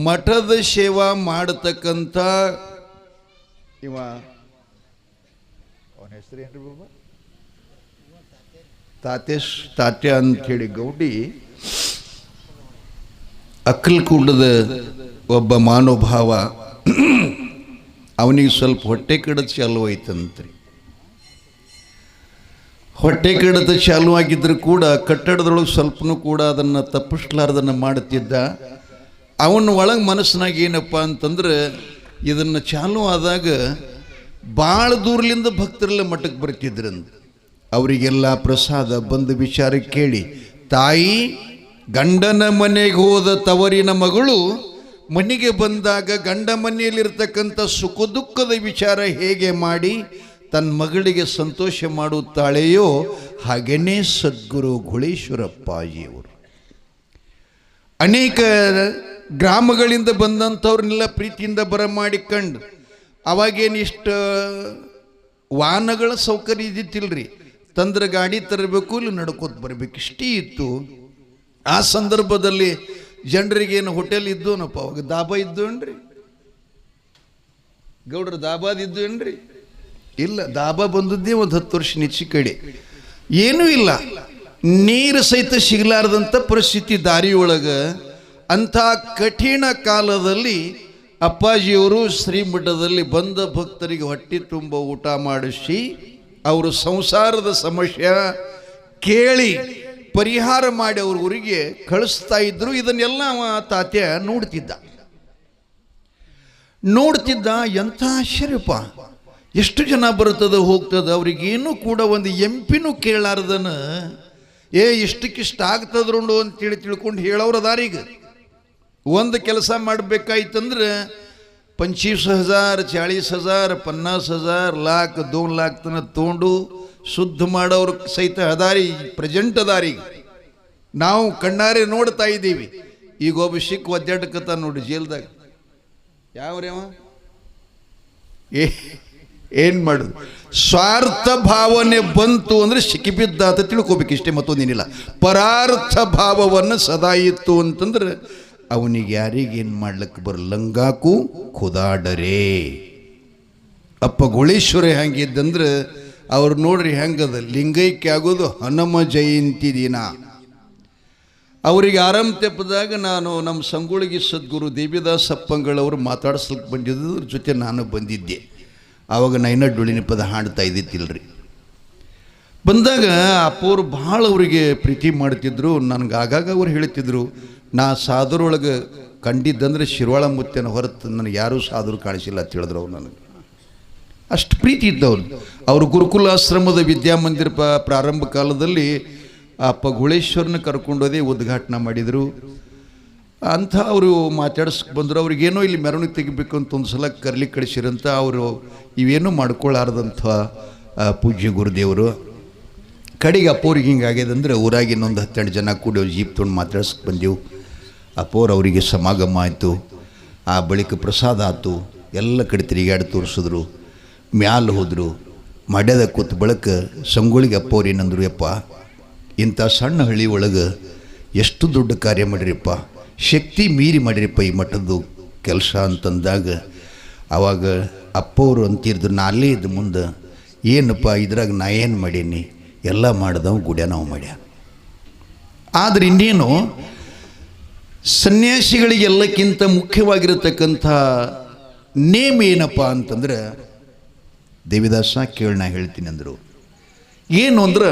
ಮಠದ ಸೇವಾ ಮಾಡತಕ್ಕಂಥ ಇವ ಅವನ ಹೆಸರು ಏನ್ರಿ ಬಾಬಾ ತಾತ್ಯ ಅಂಥೇಳಿ ಗೌಡಿ ಅಕ್ಕಲ್ಕೂಟದ ಒಬ್ಬ ಮಾನೋಭಾವ. ಅವನಿಗೆ ಸ್ವಲ್ಪ ಹೊಟ್ಟೆ ಕಡದ ಚಾಲು ಐತಂತ್ರಿ. ಹೊಟ್ಟೆ ಕಡಿತ ಚಾಲು ಆಗಿದ್ದರೂ ಕೂಡ ಕಟ್ಟಡದೊಳಗೆ ಸ್ವಲ್ಪನೂ ಕೂಡ ಅದನ್ನು ತಪ್ಪಿಸ್ಲಾರ್ದನ್ನು ಮಾಡುತ್ತಿದ್ದ. ಅವನ ಒಳಗೆ ಮನಸ್ಸಿನಾಗ ಏನಪ್ಪ ಅಂತಂದ್ರೆ ಇದನ್ನು ಚಾಲು ಆದಾಗ ಭಾಳ ದೂರಲಿಂದ ಭಕ್ತರೆಲ್ಲ ಮಠಕ್ಕೆ ಬರ್ತಿದ್ರಂತ. ಅವರಿಗೆಲ್ಲ ಪ್ರಸಾದ ಬಂದು ವಿಚಾರ ಕೇಳಿ, ತಾಯಿ ಗಂಡನ ಮನೆಗೆ ಹೋದ ತವರಿನ ಮಗಳು ಮನೆಗೆ ಬಂದಾಗ ಗಂಡ ಮನೆಯಲ್ಲಿರ್ತಕ್ಕಂಥ ಸುಖ ದುಃಖದ ವಿಚಾರ ಹೇಗೆ ಮಾಡಿ ತನ್ನ ಮಗಳಿಗೆ ಸಂತೋಷ ಮಾಡುತ್ತಾಳೆಯೋ ಹಾಗೇನೇ ಸದ್ಗುರು ಗುಳೇಶ್ವರಪ್ಪಾಜಿಯವರು ಅನೇಕ ಗ್ರಾಮಗಳಿಂದ ಬಂದಂಥವ್ರನ್ನೆಲ್ಲ ಪ್ರೀತಿಯಿಂದ ಬರಮಾಡಿಕೊಂಡು, ಅವಾಗೇನಿಷ್ಟು ವಾಹನಗಳ ಸೌಕರ್ಯ ಇದ್ದಿತ್ತಿಲ್ರಿ. ತಂದ್ರೆ ಗಾಡಿ ತರಬೇಕು, ಇಲ್ಲಿ ನಡ್ಕೋತ ಬರಬೇಕು, ಇಷ್ಟೇ ಇತ್ತು. ಆ ಸಂದರ್ಭದಲ್ಲಿ ಜನರಿಗೇನು ಹೋಟೆಲ್ ಇದ್ದೋನಪ್ಪ, ಅವಾಗ ದಾಬಾ ಇದ್ದು ಏನ್ರಿ ಗೌಡ್ರ, ದಾಬಾದ ಇದ್ದು ಏನ್ರಿ? ಇಲ್ಲ, ದಾಬಾ ಬಂದದ್ದೇ ಒಂದು 10 ವರ್ಷ ನಿಚ್ಚಿ ಕಡೆ ಏನೂ ಇಲ್ಲ. ನೀರು ಸಹಿತ ಸಿಗಲಾರ್ದಂಥ ಪರಿಸ್ಥಿತಿ ದಾರಿಯೊಳಗೆ. ಅಂಥ ಕಠಿಣ ಕಾಲದಲ್ಲಿ ಅಪ್ಪಾಜಿಯವರು ಶ್ರೀಮಠದಲ್ಲಿ ಬಂದ ಭಕ್ತರಿಗೆ ಹೊಟ್ಟೆ ತುಂಬ ಊಟ ಮಾಡಿಸಿ ಅವರು ಸಂಸಾರದ ಸಮಸ್ಯೆ ಕೇಳಿ ಪರಿಹಾರ ಮಾಡಿ ಅವ್ರ ಊರಿಗೆ ಕಳಿಸ್ತಾ ಇದ್ರು. ಇದನ್ನೆಲ್ಲ ತಾತ್ಯ ನೋಡ್ತಿದ್ದ. ಎಂಥ ಆಶ್ಚರ್ಯಪ್ಪ, ಎಷ್ಟು ಜನ ಬರ್ತದ ಹೋಗ್ತದ, ಅವ್ರಿಗೇನು ಕೂಡ ಒಂದು ಎಂಪಿನೂ ಕೇಳಾರ್ದನ ಇಷ್ಟಕ್ಕಿಷ್ಟ ಆಗ್ತದ್ರುಂಡು ಅಂತೇಳಿ ತಿಳ್ಕೊಂಡು ಹೇಳೋರು ಅದಾರೀಗ. ಒಂದು ಕೆಲಸ ಮಾಡಬೇಕಾಯ್ತಂದ್ರೆ 25,000 40,000 50,000 लाख 2 लाख ತನಕ ತೊಗೊಂಡು ಶುದ್ಧ ಮಾಡೋರು ಸಹಿತ ಅದಾರಿ, ಪ್ರೆಸೆಂಟ್ ಅದಾರಿ. ನಾವು ಕಣ್ಣಾರೆ ನೋಡ್ತಾ ಇದ್ದೀವಿ. ಈಗ ಒಬ್ಬ ಸಿಕ್ ಒದ್ದಾಡಕತ್ತ ನೋಡಿ ಜೈಲ್ದಾಗ. ಯಾವ್ರೇವ ಏನು ಮಾಡೋದು? ಸ್ವಾರ್ಥ ಭಾವನೆ ಬಂತು ಅಂದರೆ ಸಿಕ್ಕಿಬಿದ್ದ ಅಂತ ತಿಳ್ಕೊಬೇಕು, ಇಷ್ಟೇ, ಮತ್ತೊಂದೇನಿಲ್ಲ. ಪರಾರ್ಥ ಭಾವವನ್ನು ಸದಾ ಇತ್ತು ಅಂತಂದ್ರೆ ಅವನಿಗೆ ಯಾರಿಗೇನು ಮಾಡ್ಲಿಕ್ಕೆ ಬರಲಂಗಾಕು ಖುದಾಡರೇ. ಅಪ್ಪ ಗುಳೇಶ್ವರ ಹೆಂಗಿದ್ದಂದ್ರೆ ಅವ್ರು ನೋಡ್ರಿ ಹೆಂಗದ, ಲಿಂಗೈಕ್ಯ ಆಗೋದು ಹನುಮ ಜಯಂತಿ ದಿನ. ಅವರಿಗೆ ಆರಾಮ್ ತೆಪ್ಪದಾಗ ನಾನು ನಮ್ಮ ಸಂಗೊಳ್ಗಿ ಸದ್ಗುರು ದೇವಿದಾಸ್ ಅಪ್ಪಂಗಳವರು ಮಾತಾಡ್ಸ್ಲಿಕ್ಕೆ ಬಂದಿದ್ದ್ರ ಜೊತೆ ನಾನು ಬಂದಿದ್ದೆ. ಆವಾಗ ನೈನ ಡೊಳ್ಳಿನ ಪದ ಹಾಡ್ತಾ ಇದ್ದಿತ್ತಿಲ್ರಿ. ಬಂದಾಗ ಅಪ್ಪವ್ರು ಭಾಳ ಅವರಿಗೆ ಪ್ರೀತಿ ಮಾಡ್ತಿದ್ರು. ನನಗೆ ಆಗಾಗ ಅವ್ರು ಹೇಳ್ತಿದ್ರು, ನಾ ಸಾಧುರೊಳಗೆ ಕಂಡಿದ್ದಂದ್ರೆ ಶಿರ್ವಾಳ ಮುತ್ಯನ ಹೊರತು ನನಗೆ ಯಾರೂ ಸಾಧುರು ಕಾಣಿಸಿಲ್ಲ ಅಂತ ಹೇಳಿದ್ರು. ಅವ್ರು ನನಗೆ ಅಷ್ಟು ಪ್ರೀತಿ ಇದ್ದವ್ರು. ಅವರು ಗುರುಕುಲಾಶ್ರಮದ ವಿದ್ಯಾಮಂದಿರ ಪ್ರಾರಂಭ ಕಾಲದಲ್ಲಿ ಅಪ್ಪ ಗುಳೇಶ್ವರನ ಕರ್ಕೊಂಡೋದೇ ಉದ್ಘಾಟನೆ ಮಾಡಿದರು ಅಂತ ಅವರು ಮಾತಾಡ್ಸಕ್ಕೆ ಬಂದರು. ಅವ್ರಿಗೇನೋ ಇಲ್ಲಿ ಮೆರವಣಿಗೆ ತೆಗಿಬೇಕು ಅಂತ ಒಂದು ಸಲ ಕರ್ಲಿಕ್ಕೆ ಕಳಿಸಿರಂತ. ಅವರು ಇವೇನೂ ಮಾಡ್ಕೊಳ್ಳಾರ್ದಂಥ ಪೂಜ್ಯ ಗುರುದೇವರು ಕಡೆಗೆ ಅಪ್ಪವ್ರಿಗೆ ಹಿಂಗಾಗ್ಯದಂದ್ರೆ ಊರಾಗ ಇನ್ನೊಂದು 10 ಜನ ಕೂಡಿ ಜೀಪ್ ತೊಗೊಂಡು ಮಾತಾಡ್ಸಕ್ಕೆ ಬಂದೆವು. ಅಪ್ಪವ್ರು ಅವರಿಗೆ ಸಮಾಗಮ ಆಯಿತು. ಆ ಬಳಿಕ ಪ್ರಸಾದ ಆಯಿತು. ಎಲ್ಲ ಕಡೆ ತಿರುಗಾಡಿ ತೋರಿಸಿದ್ರು. ಮ್ಯಾಲೆ ಹೋದರು. ಮಡ್ಯದ ಕೂತು ಬಳಕ ಸಂಗೊಳ್ಳಿಗೆ ಅಪ್ಪವ್ರು ಏನಂದ್ರು, ಯಪ್ಪ ಇಂಥ ಸಣ್ಣ ಹಳ್ಳಿ ಒಳಗೆ ಎಷ್ಟು ದೊಡ್ಡ ಕಾರ್ಯ ಮಾಡಿರಿಪ್ಪ, ಶಕ್ತಿ ಮೀರಿ ಮಾಡಿರಿಪ್ಪ ಈ ಮಠದ್ದು ಕೆಲಸ ಅಂತಂದಾಗ ಆವಾಗ ಅಪ್ಪವರು ಅಂತಿದ್ರು, ನಾ ಅಲ್ಲೇ ಇದ್ದು ಮುಂದೆ, ಏನಪ್ಪ ಇದ್ರಾಗ ನಾ ಏನು ಮಾಡೀನಿ, ಎಲ್ಲ ಮಾಡ್ದವು ಗುಡ್ಯ ನಾವು ಮಾಡ್ಯ. ಆದರೆ ಇನ್ನೇನು ಸನ್ಯಾಸಿಗಳಿಗೆಲ್ಲಕ್ಕಿಂತ ಮುಖ್ಯವಾಗಿರತಕ್ಕಂಥ ನೇಮ್ ಏನಪ್ಪ ಅಂತಂದ್ರೆ, ದೇವಿದಾಸ ಕೇಳಿ ನಾ ಹೇಳ್ತೀನಿ ಅಂದರು. ಏನು ಅಂದ್ರೆ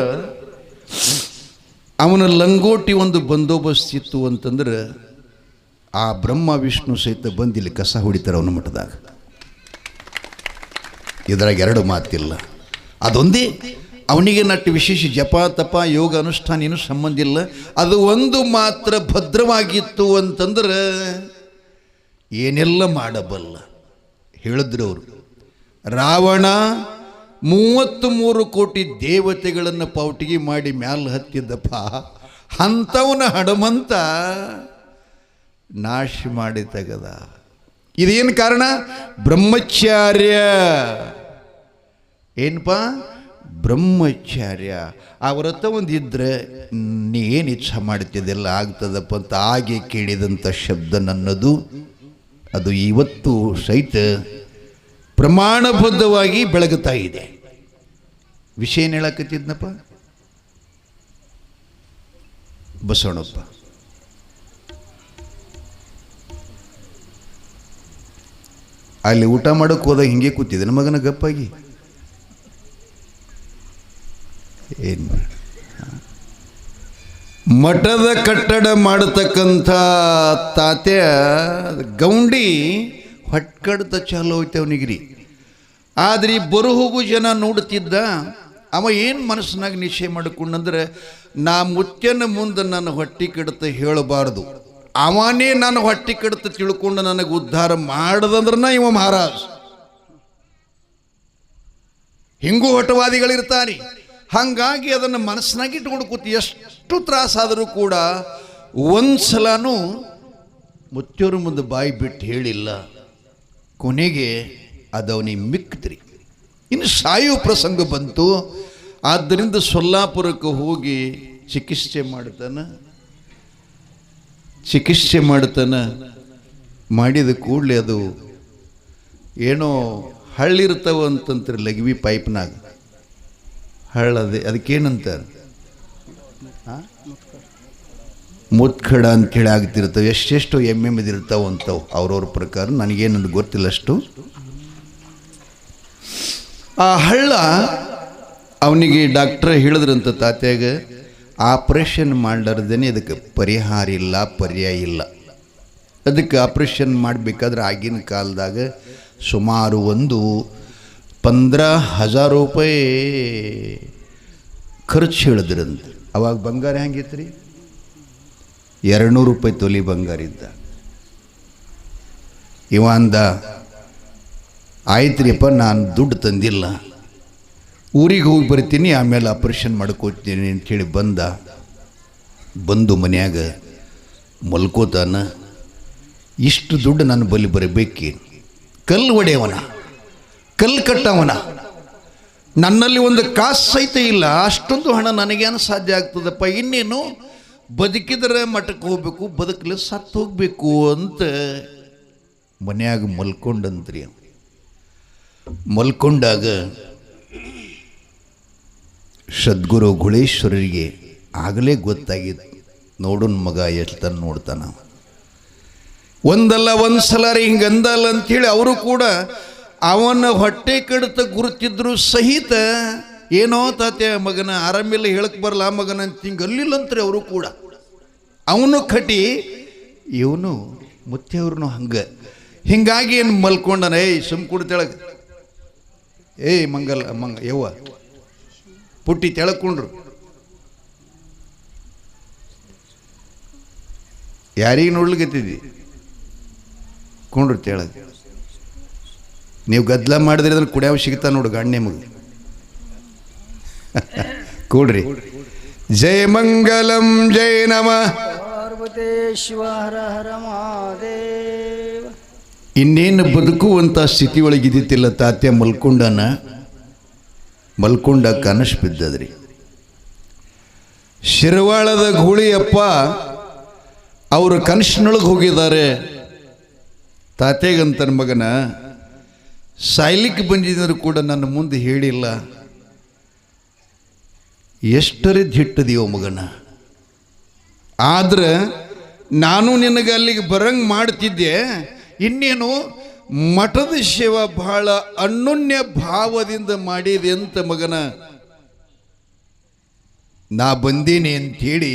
ಅವನ ಲಂಗೋಟಿ ಒಂದು ಬಂದೋಬಸ್ತ್ ಇತ್ತು ಅಂತಂದ್ರೆ ಆ ಬ್ರಹ್ಮ ವಿಷ್ಣು ಸಹಿತ ಬಂದಿಲ್ಲಿ ಕಸ ಹೊಡಿತಾರೆ ಅವನ ಮಠದಾಗ. ಇದ್ರಾಗ 2 ಮಾತಿಲ್ಲ. ಅದೊಂದೇ ಅವನಿಗೆ ನಟ್ಟು ವಿಶೇಷ ಜಪ ತಪ ಯೋಗ ಅನುಷ್ಠಾನ ಏನೂ ಸಂಬಂಧ ಇಲ್ಲ. ಅದು ಒಂದು ಮಾತ್ರ ಭದ್ರವಾಗಿತ್ತು ಅಂತಂದ್ರೆ ಏನೆಲ್ಲ ಮಾಡಬಲ್ಲ. ಹೇಳಿದ್ರು ಅವರು, ರಾವಣ 33 ಕೋಟಿ ದೇವತೆಗಳನ್ನು ಪೌಟಿಗೆ ಮಾಡಿ ಮ್ಯಾಲ ಹತ್ತಿದ್ದಪ್ಪ, ಅಂಥವನ ಹಡಮಂತ ನಾಶ ಮಾಡಿ ತೆಗದ. ಇದೇನು ಕಾರಣ? ಬ್ರಹ್ಮಚಾರ್ಯ. ಏನಪ್ಪ? ಬ್ರಹ್ಮಚಾರ್ಯ. ಆ ವ್ರತ ಒಂದಿದ್ರೆ ನೀ ಏನು ಇಚ್ಛೆ ಮಾಡ್ತಿದ್ದೆಲ್ಲ ಆಗ್ತದಪ್ಪ ಅಂತ ಹಾಗೆ ಕೇಳಿದಂಥ ಶಬ್ದ ನನ್ನದು. ಅದು ಇವತ್ತು ಸಹಿತ ಪ್ರಮಾಣಬದ್ಧವಾಗಿ ಬೆಳಗುತ್ತಾ ಇದೆ. ವಿಷಯ ಏನು ಹೇಳಕತ್ತಿದ್ನಪ್ಪ? ಬಸವಣ್ಣಪ್ಪ ಅಲ್ಲಿ ಊಟ ಮಾಡೋಕ್ಕೆ ಹೋದಾಗ ಹಿಂಗೆ ಕೂತಿದ್ದೆ ಮಗನ ಗಪ್ಪಾಗಿ. ಏನು ಮಠದ ಕಟ್ಟಡ ಮಾಡತಕ್ಕಂಥ ತಾತ್ಯ ಗೌಂಡಿ ಹೊಟ್ಕಡ್ತ ಚಾಲು ಹೋಯ್ತು ಅವನಿಗಿರಿ. ಆದರೆ ಬರು ಹೋಗು ಜನ ನೋಡ್ತಿದ್ದ. ಅವ ಏನು ಮನಸ್ಸಿನಾಗ ನಿಶ್ಚಯ ಮಾಡಿಕೊಂಡಂದ್ರೆ, ನಾ ಮುತ್ಯನ ಮುಂದೆ ನನ್ನ ಹೊಟ್ಟೆ ಕೆಡತ ಹೇಳಬಾರ್ದು, ಅವನೇ ನಾನು ಹೊಟ್ಟೆ ಕೆಡತ ತಿಳ್ಕೊಂಡು ನನಗೆ ಉದ್ಧಾರ ಮಾಡದಂದ್ರೆ ಇವ ಮಹಾರಾಜ್. ಹಿಂಗೂ ಹಠವಾದಿಗಳಿರ್ತಾರೆ. ಹಾಗಾಗಿ ಅದನ್ನು ಮನಸ್ಸಿನಾಗ ಇಟ್ಕೊಂಡು ಕೂತಿ ಎಷ್ಟು ತ್ರಾಸಾದರೂ ಕೂಡ ಒಂದ್ಸಲನೂ ಮುತ್ಯೋರ ಮುಂದೆ ಬಾಯಿ ಬಿಟ್ಟು ಹೇಳಿಲ್ಲ. ಕೊನೆಗೆ ಅದವನಿಗೆ ಮಿಕ್ತ್ರಿ. ಇನ್ನು ಸಾಯೋ ಪ್ರಸಂಗ ಬಂತು. ಆದ್ದರಿಂದ ಸೊಲ್ಲಾಪುರಕ್ಕೆ ಹೋಗಿ ಚಿಕಿತ್ಸೆ ಮಾಡ್ತಾನೆ. ಮಾಡಿದ ಕೂಡಲೇ ಅದು ಏನೋ ಹಳ್ಳಿರ್ತಾವ ಅಂತಂತಾರೆ ಲಘವಿ ಪೈಪ್ನಾಗ ಹಳ್ಳದೆ, ಅದಕ್ಕೇನಂತಾರೆ ಮುತ್ಕಡ ಅಂಥೇಳಿ ಆಗ್ತಿರ್ತವೆ. ಎಷ್ಟೆಷ್ಟು ಎಮ್ಮೆದಿರ್ತಾವೆ ಅಂತವು ಅವ್ರವ್ರ ಪ್ರಕಾರ. ನನಗೇನಂದು ಗೊತ್ತಿಲ್ಲ ಅಷ್ಟು. ಆ ಹಳ್ಳ ಅವನಿಗೆ ಡಾಕ್ಟ್ರ್ ಹೇಳಿದ್ರಂತ ತಾತ್ಯಾಗ, ಆಪ್ರೇಷನ್ ಮಾಡಲಾರ್ದೇನೆ ಅದಕ್ಕೆ ಪರಿಹಾರ ಇಲ್ಲ, ಪರ್ಯಾಯ ಇಲ್ಲ. ಅದಕ್ಕೆ ಆಪ್ರೇಷನ್ ಮಾಡಬೇಕಾದ್ರೆ ಆಗಿನ ಕಾಲದಾಗ ಸುಮಾರು 15,000 ರೂಪಾಯಿ ಖರ್ಚು ಹೇಳಿದ್ರಂತ. ಅವಾಗ ಬಂಗಾರ ಹೆಂಗಿತ್ತು ರೀ? 200 ರೂಪಾಯಿ ತೊಲಿ ಬಂಗಾರ ಇದ್ದ. ಇವ ಅಂದ, ಆಯ್ತ್ರಿಯಪ್ಪ, ನಾನು ದುಡ್ಡು ತಂದಿಲ್ಲ, ಊರಿಗೆ ಹೋಗಿ ಬರ್ತೀನಿ, ಆಮೇಲೆ ಆಪ್ರೇಷನ್ ಮಾಡ್ಕೋತೀನಿ ಅಂಥೇಳಿ ಬಂದು ಮನ್ಯಾಗ ಮಲ್ಕೋತಾನ. ಇಷ್ಟು ದುಡ್ಡು ನನ್ನ ಬಳಿ ಬರಬೇಕಿ, ಕಲ್ಲು ಹೊಡೆಯವನ, ಕಲ್ಲು ಕಟ್ಟವನ, ನನ್ನಲ್ಲಿ ಒಂದು ಕಾಸು ಸಹಿತ ಇಲ್ಲ, ಅಷ್ಟೊಂದು ಹಣ ನನಗೇನು ಸಾಧ್ಯ ಆಗ್ತದಪ್ಪ, ಇನ್ನೇನು ಬದುಕಿದ್ರೆ ಮಠಕ್ಕೆ ಹೋಗ್ಬೇಕು, ಬದುಕಲು ಸತ್ತು ಹೋಗ್ಬೇಕು ಅಂತ ಮನ್ಯಾಗ ಮಲ್ಕೊಂಡಂತ್ರಿ. ಮಲ್ಕೊಂಡಾಗ ಸದ್ಗುರು ಗುಳೇಶ್ವರರಿಗೆ ಆಗಲೇ ಗೊತ್ತಾಗಿತ್ತು, ನೋಡೋನ್ ಮಗ ಎಷ್ಟು ನೋಡ್ತಾನ, ಒಂದಲ್ಲ ಒಂದು ಸಲ ರೀ ಹಿಂಗಂದಲ್ಲ ಅಂಥೇಳಿ ಅವರು ಕೂಡ ಅವನ ಹೊಟ್ಟೆ ಕಡಿತ ಗುರುತಿದ್ರು ಸಹಿತ, ಏನೋ ತಾತ್ಯ ಮಗನ ಆರಾಮಿಲ್ಲ, ಹೇಳಕ್ಕೆ ಬರಲ್ಲ ಮಗನ ಅಂತ ಹಿಂಗೆ ಅಲ್ಲಿಲ್ಲಂತ್ರಿ ಅವರು ಕೂಡ. ಅವನು ಕಟಿ, ಇವನು ಮುತ್ತೆಯವ್ರನ್ನು ಹಂಗೆ. ಹಿಂಗಾಗಿ ಏನು ಮಲ್ಕೊಂಡನ, ಸುಮ್ ಕುಡ್ತೆಳಗೆ, ಯವ್ವ ಪುಟ್ಟಿ ತೆಳಕೊಂಡ್ರು, ಯಾರಿಗೆ ನೋಡ್ಲಿಕ್ಕತ್ತಿದ್ದಿ, ಕೊಂಡ್ರು ತೆಳಗೆ. ನೀವು ಗದ್ದಲ ಮಾಡಿದ್ರಿ ಅಂದ್ರೆ ಕುಡಿಯವ ಸಿಗ್ತಾ ನೋಡು ಗಾಣ್ಯ ಮಗ. ಕೂಡ್ರಿ. ಜಯ ಮಂಗಲಂ ಜಯ ನಮ ಪಾರ್ವತೇಶ್ವರ ಹರ ಮಹಾದೇವ. ಇನ್ನೇನು ಬದುಕುವಂಥ ಸ್ಥಿತಿ ಒಳಗಿದ್ದಿತ್ತಿಲ್ಲ ತಾತ್ಯ. ಮಲ್ಕೊಂಡ ಕನಸು ಬಿದ್ದದ್ರಿ. ಶಿರವಾಳದ ಗೂಳಿಯಪ್ಪ ಅವರು ಕನಸಿನೊಳಗೆ ಹೋಗಿದ್ದಾರೆ. ತಾತ್ಯಾಗಂತನ ಮಗನ ಸಾಯ್ಲಿಕ್ಕೆ ಬಂದಿದ್ದರೂ ಕೂಡ ನನ್ನ ಮುಂದೆ ಹೇಳಿಲ್ಲ, ಎಷ್ಟರೇ ದಿಟ್ಟದೀವ ಮಗನ, ಆದ್ರೆ ನಾನು ನಿನಗೆ ಅಲ್ಲಿಗೆ ಬರಂಗೆ ಮಾಡ್ತಿದ್ದೆ, ಇನ್ನೇನು ಮಠದ ಸೇವಾ ಬಹಳ ಅನ್ಯೋನ್ಯ ಭಾವದಿಂದ ಮಾಡಿದೆ ಅಂತ ಮಗನ ನಾ ಬಂದೀನಿ ಅಂಥೇಳಿ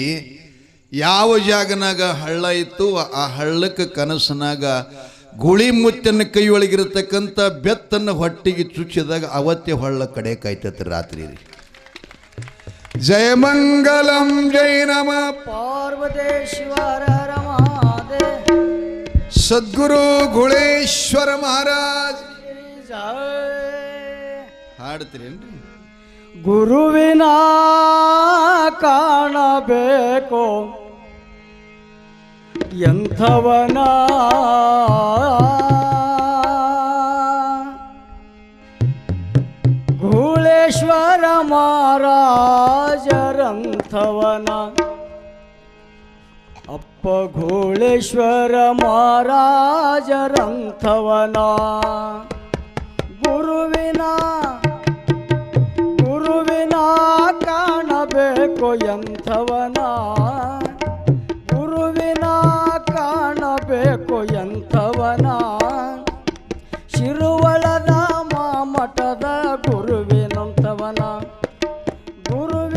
ಯಾವ ಜಾಗನಾಗ ಹಳ್ಳ ಇತ್ತು ಆ ಹಳ್ಳಕ್ಕೆ ಕನಸನಾಗ ಗುಳಿ ಮುತ್ತನ ಕೈ ಒಳಗಿರತಕ್ಕಂಥ ಬೆತ್ತನ್ನು ಹೊಟ್ಟಿಗೆ ಚುಚ್ಚಿದಾಗ ಅವತ್ತೇ ಹೊಳ್ಳ ಕಡೆ ಕಾಯ್ತೈತೆ ರಾತ್ರಿ ರೀ. ಜಯ ಮಂಗಲಂ ಜಯ ನಮ ಪಾರ್ವತೇಶ್ವರ ಸದ್ಗುರು ಗುಳೇಶ್ವರ ಮಹಾರಾಜ್. ಹಾಡ್ತೀರೇನ್ರಿ? ಗುರುವಿನ ಕಾಣಬೇಕು ಎಂಥವನ, ಗುಳೇಶ್ವರ ಮಹಾರಾಜರಂಥವನ, ಅಪ್ಪ ಗುಳೇಶ್ವರ ಮಹಾರಾಜರಂಥವನ, ಗುರುವಿನ ಕಾಣಬೇಕು ಎಂಥವನ, ಗುರುವಿನ ಕಾಣಬೇಕು ಎಂಥವನ, ಶಿರುವಳದ ಮಠದ ಗುರುವಿನಂಥವನ, ಗುರುವಿನ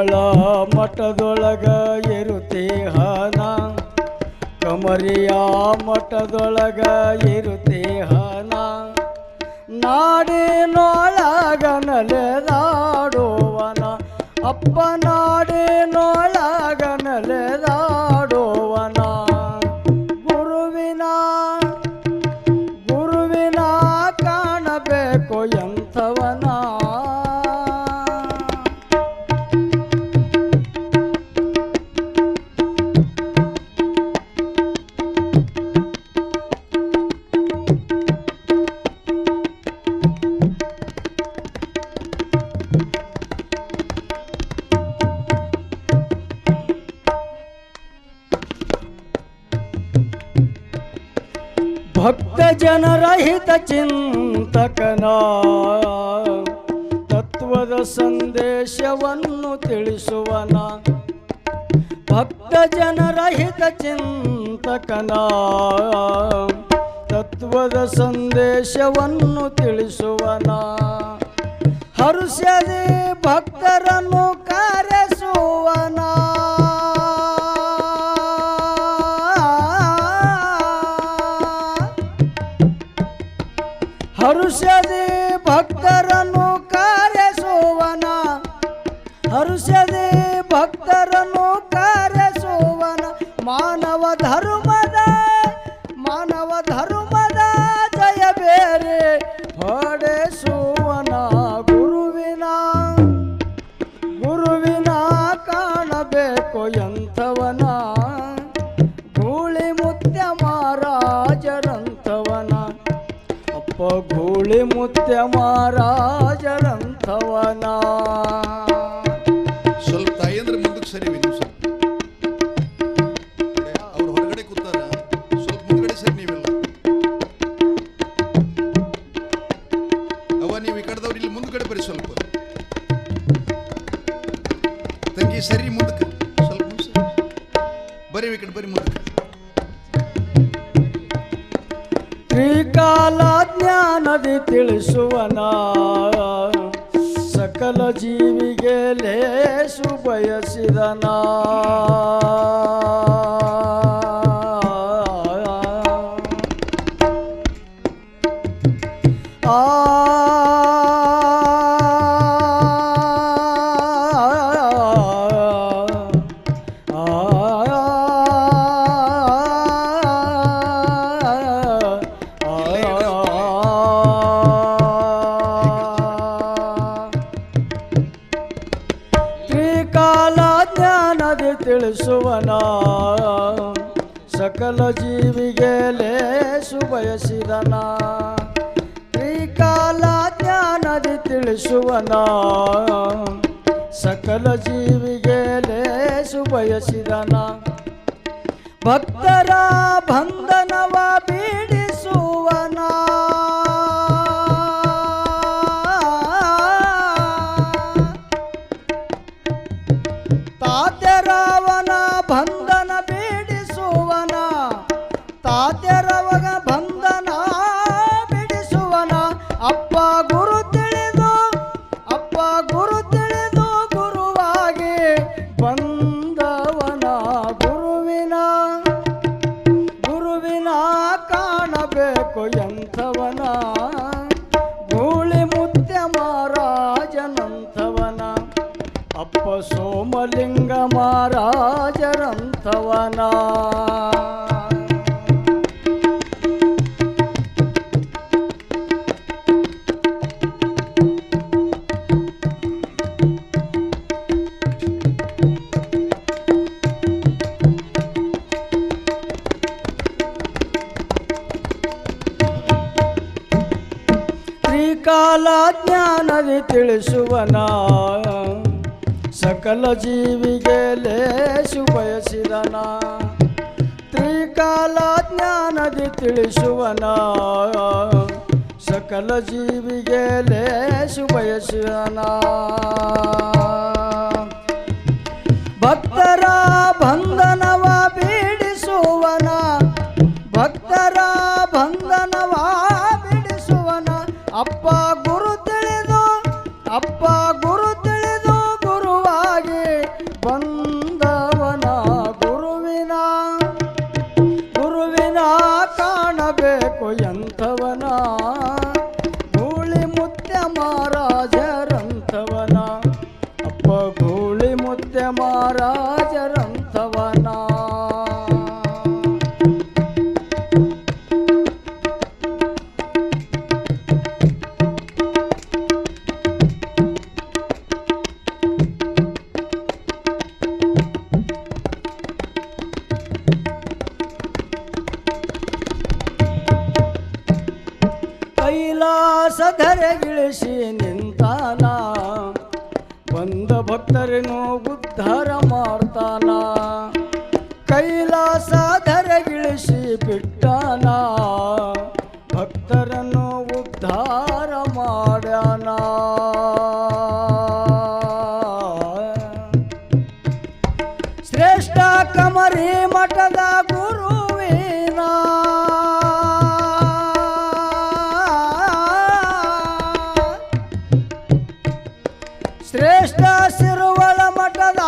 ಗೋಳ ಮಠದೊಳಗ ಇರುತ್ತೇಹನ ಕಮರಿಯ ಮಠದೊಳಗ ಇರುತ್ತೇಹನ ನಾಡಿನೊಳಗ ನಲೆದಾಡುವನ ಅಪ್ಪ ನಾಡಿನೊಳಗ ನಲೆದಾಡುವನ ಗುರುವಿನ ಕಾಣಬೇಕು ಎಂಥವನ ಭಕ್ತ ಜನರಹಿತ ಚಿಂತಕನ ತತ್ವದ ಸಂದೇಶವನ್ನು ತಿಳಿಸುವನ ಭಕ್ತ ಜನರಹಿತ ಚಿಂತಕನ ತತ್ವದ ಸಂದೇಶವನ್ನು ತಿಳಿಸುವನ ಹರುಷದೆ ಭಕ್ತರನ್ನು ಕರೆಸುವನ ಹರುಷದೆ ಭಕ್ತರನ್ನು ಕರೆಸುವನ ಹರುಷದೆ ಭಕ್ತರನ್ನು ಕರೆಸುವನ ಮಾನವ ಧರ್ಮದ ಜಯ ಬೇರೆ ಹೊಡೆಸುವನ ಗುರುವಿನ ಕಾಣಬೇಕು ಎಂಥವನ ಗೂಳಿ ಮುತ್ಯ ಮಹಾರಾಜರಂಥವನ ಅಪ್ಪ ಗೂಳಿ ಮುತ್ಯ ಮಹಾರಾಜರಂಥವನ ಸ್ವಲ್ಪ ತಾಯಂದ್ರೆ ಮುಂದಕ್ಕೆ ಸರಿ ನೀವು ಸ್ವಲ್ಪ ಅವ್ರು ಹೊರಗಡೆ ಕೂತಾರ ಸ್ವಲ್ಪ ಮುಂದ್ಗಡೆ ಸರಿ ನೀವೆಲ್ಲ ಅವ ನೀವು ಈ ಕಡೆದವ್ರು ಇಲ್ಲಿ ಮುಂದ್ಗಡೆ ಬರ್ರಿ ಸ್ವಲ್ಪ ತಂಗಿ ಸರಿ ಮುಂದಕ್ಕೆ ಸ್ವಲ್ಪ ಬರ್ರಿ ಈ ಕಡೆ ಬರ್ರಿ ಮುಂದಕ್ಕೆ ತ್ರಿಕಾಲ ಜ್ಞಾನದಿ ತಿಳಿಸುವನ ಸಕಲ ಜೀವಿಗೆ ಲೇಸು ಬಯಸಿದನ ತಿಳಿಸುವನ ಸಕಲ ಜೀವಿಗೆ ಲೇಸು ಬಯಸಿದನ ತ್ರಿಕಾಲ ಜ್ಞಾನದಿ ತಿಳಿಸುವನ ಸಕಲ ಜೀವಿಗೆ ಲೇಸು ಬಯಸಿದನ ಭಕ್ತರ ಬಂಧನವ ಬಿಡಿಸುವನ ತಾತ್ಯರವನ ಬಂಧನ ಬಿಡಿಸುವನ ತಾತ್ಯರವಗ ಬಂಧನ ಬಿಡಿಸುವನ ಅಪ್ಪ ಗುರು ತಿಳಿದು ಗುರುವಾಗಿ ಬಂದವನ ಗುರುವಿನ ಕಾಣಬೇಕು ಎಂಥವನ ಗೂಳಿ ಮುತ್ಯ ಮಹಾರಾಜನಂಥವನ ಅಪ್ಪ ಸೋಮಲಿಂಗ ಮಹಾರಾಜರಂಥವನ ತ್ರಿಕಾಲ ಜ್ಞಾನದಿ ತಿಳಿಸುವನ ಸಕಲ ಜೀವಿಗೆ ಲೇಸು ಬಯಸಿದನ ತ್ರಿಕಾಲ ಜ್ಞಾನದಿ ತಿಳಿಸುವನ ಸಕಲ ಜೀವಿಗೆ ಲೇಸು ಬಯಸಿದನ ಭಕ್ತರ ಬಂಧನವ ಬಿಡಿಸುವನ ಭಕ್ತರ ಬಂಧನವ ಬಿಡಿಸುವನ ಅಪ್ಪ ಗುರು ತಿಳಿದು ಗುರುವಾಗಿ ಮುತ್ಯ ಮಹಾರಾಜರಂಥವನ ಕೈಲಾಸಧರೆಗಿಳಿಸಿ ನಿಂತಾನ ಬಂದ ಭಕ್ತರನ್ನು ಉದ್ಧಾರ ಮಾಡ್ತಾನ ಕೈಲಾಸಧರೆಗಿಳಿಸಿ ಬಿಟ್ಟಾನ ಭಕ್ತರನ್ನು ಉದ್ಧಾರ ಮಾಡ್ಯಾನ ಶ್ರೇಷ್ಠ ಕಮರಿ ಮಠದ ಗುರುವಿನ ಶ್ರೇಷ್ಠ ಸಿರುವಳ ಮಠದ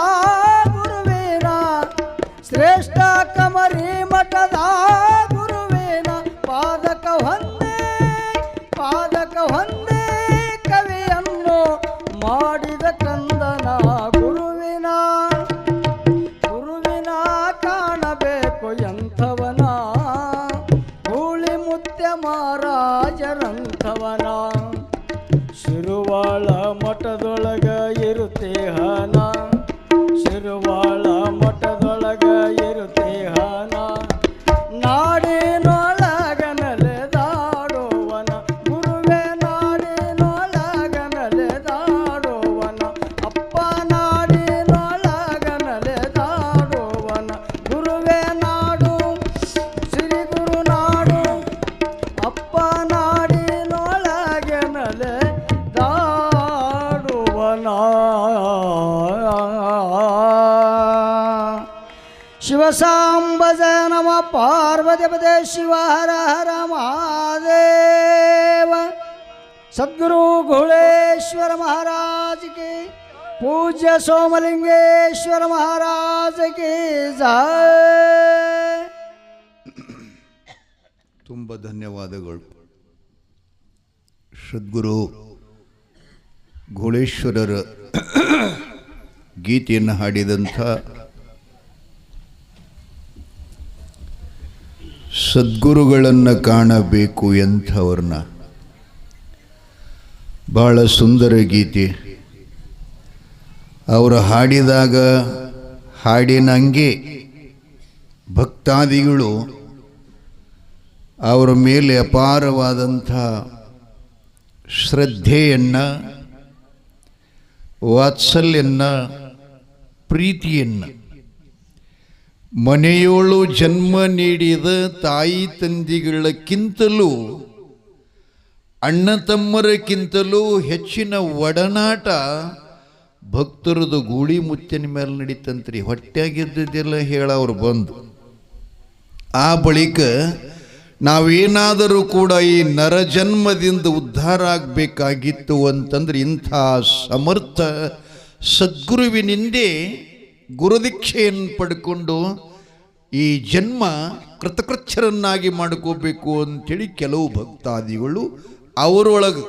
ಗುರುವಿನ ಶ್ರೇಷ್ಠ ಕಮರಿ ಮಠದ ಗುರುವಿನ ಪಾದಕ ಹೊಂದೇ ಕವಿಯನ್ನು ಮಾಡಿದ ಕಂದನ ಗುರುವಿನ ಕಾಣಬೇಕು ಎಂಥವನ ಗೂಳಿ ಮುತ್ಯ ಮಹಾರಾಜರಂಥವನ ಶಿರುವಾಳ ಮಠದೊಳಗ ಇರುತ್ತೇಹನ ಶಿರುವಾಳ ಮಠದೊಳಗ ಇರುತ್ತೇಹನ ನಾಡಿನೊಳಗ ನೆಲೆದಾಡುವನ ಗುರುವೇ ನಾಡಿನೊಳಗ ನೆಲೆದಾಡುವನ ಅಪ್ಪ ನಾಡಿನೊಳಗ ನೆಲೆದಾಡುವನ ಗುರುವೇ ನಾಡು ಶ್ರೀ ಗುರು ನಾಡು ಅಪ್ಪ ನಾಡಿನೊಳಗೆ ನೆಲೆದಾಡುವನ ಶಿವಸಾಂಬ ಜಯ ನಮ ಪಾರ್ವತಿಪದೇ ಶಿವ ಹರ ಹರ ಮಹಾದೇವ ಸದ್ಗುರು ಘೋಳೇಶ್ವರ ಮಹಾರಾಜ್ ಕಿ ಪೂಜ್ಯ ಸೋಮಲಿಂಗೇಶ್ವರ ಮಹಾರಾಜ್ ಕಿ ಜಯ. ತುಂಬ ಧನ್ಯವಾದಗಳು. ಸದ್ಗುರು ಘೋಳೇಶ್ವರರ ಗೀತೆಯನ್ನು ಹಾಡಿದಂಥ ಸದ್ಗುರುಗಳನ್ನು ಕಾಣಬೇಕು ಎಂಥವ್ರನ್ನ. ಬಹಳ ಸುಂದರ ಗೀತೆ. ಅವರು ಹಾಡಿದಾಗ ಹಾಡಿನಂಗೆ ಭಕ್ತಾದಿಗಳು ಅವರ ಮೇಲೆ ಅಪಾರವಾದಂಥ ಶ್ರದ್ಧೆಯನ್ನು, ವಾತ್ಸಲ್ಯವನ್ನು, ಪ್ರೀತಿಯನ್ನು, ಮನೆಯೋಳು ಜನ್ಮ ನೀಡಿದ ತಾಯಿ ತಂದೆಗಳಕ್ಕಿಂತಲೂ ಅಣ್ಣ ತಮ್ಮರಕ್ಕಿಂತಲೂ ಹೆಚ್ಚಿನ ಒಡನಾಟ ಭಕ್ತರದು ಗೂಳಿ ಮುತ್ತಿನ ಮೇಲೆ ನಡೀತಂತ್ರಿ. ಹೊಟ್ಟೆಯಾಗಿದ್ದೆಲ್ಲ ಹೇಳವ್ರು ಬಂದು ಆ ಬಳಿಕ ನಾವೇನಾದರೂ ಕೂಡ ಈ ನರಜನ್ಮದಿಂದ ಉದ್ಧಾರ ಆಗಬೇಕಾಗಿತ್ತು ಅಂತಂದ್ರೆ ಇಂಥ ಸಮರ್ಥ ಸದ್ಗುರುವಿನಿಂದೇ ಗುರುದೀಕ್ಷೆಯನ್ನು ಪಡ್ಕೊಂಡು ಈ ಜನ್ಮ ಕೃತಕೃಚ್ಛರನ್ನಾಗಿ ಮಾಡ್ಕೋಬೇಕು ಅಂಥೇಳಿ ಕೆಲವು ಭಕ್ತಾದಿಗಳು ಅವರೊಳಗೆ.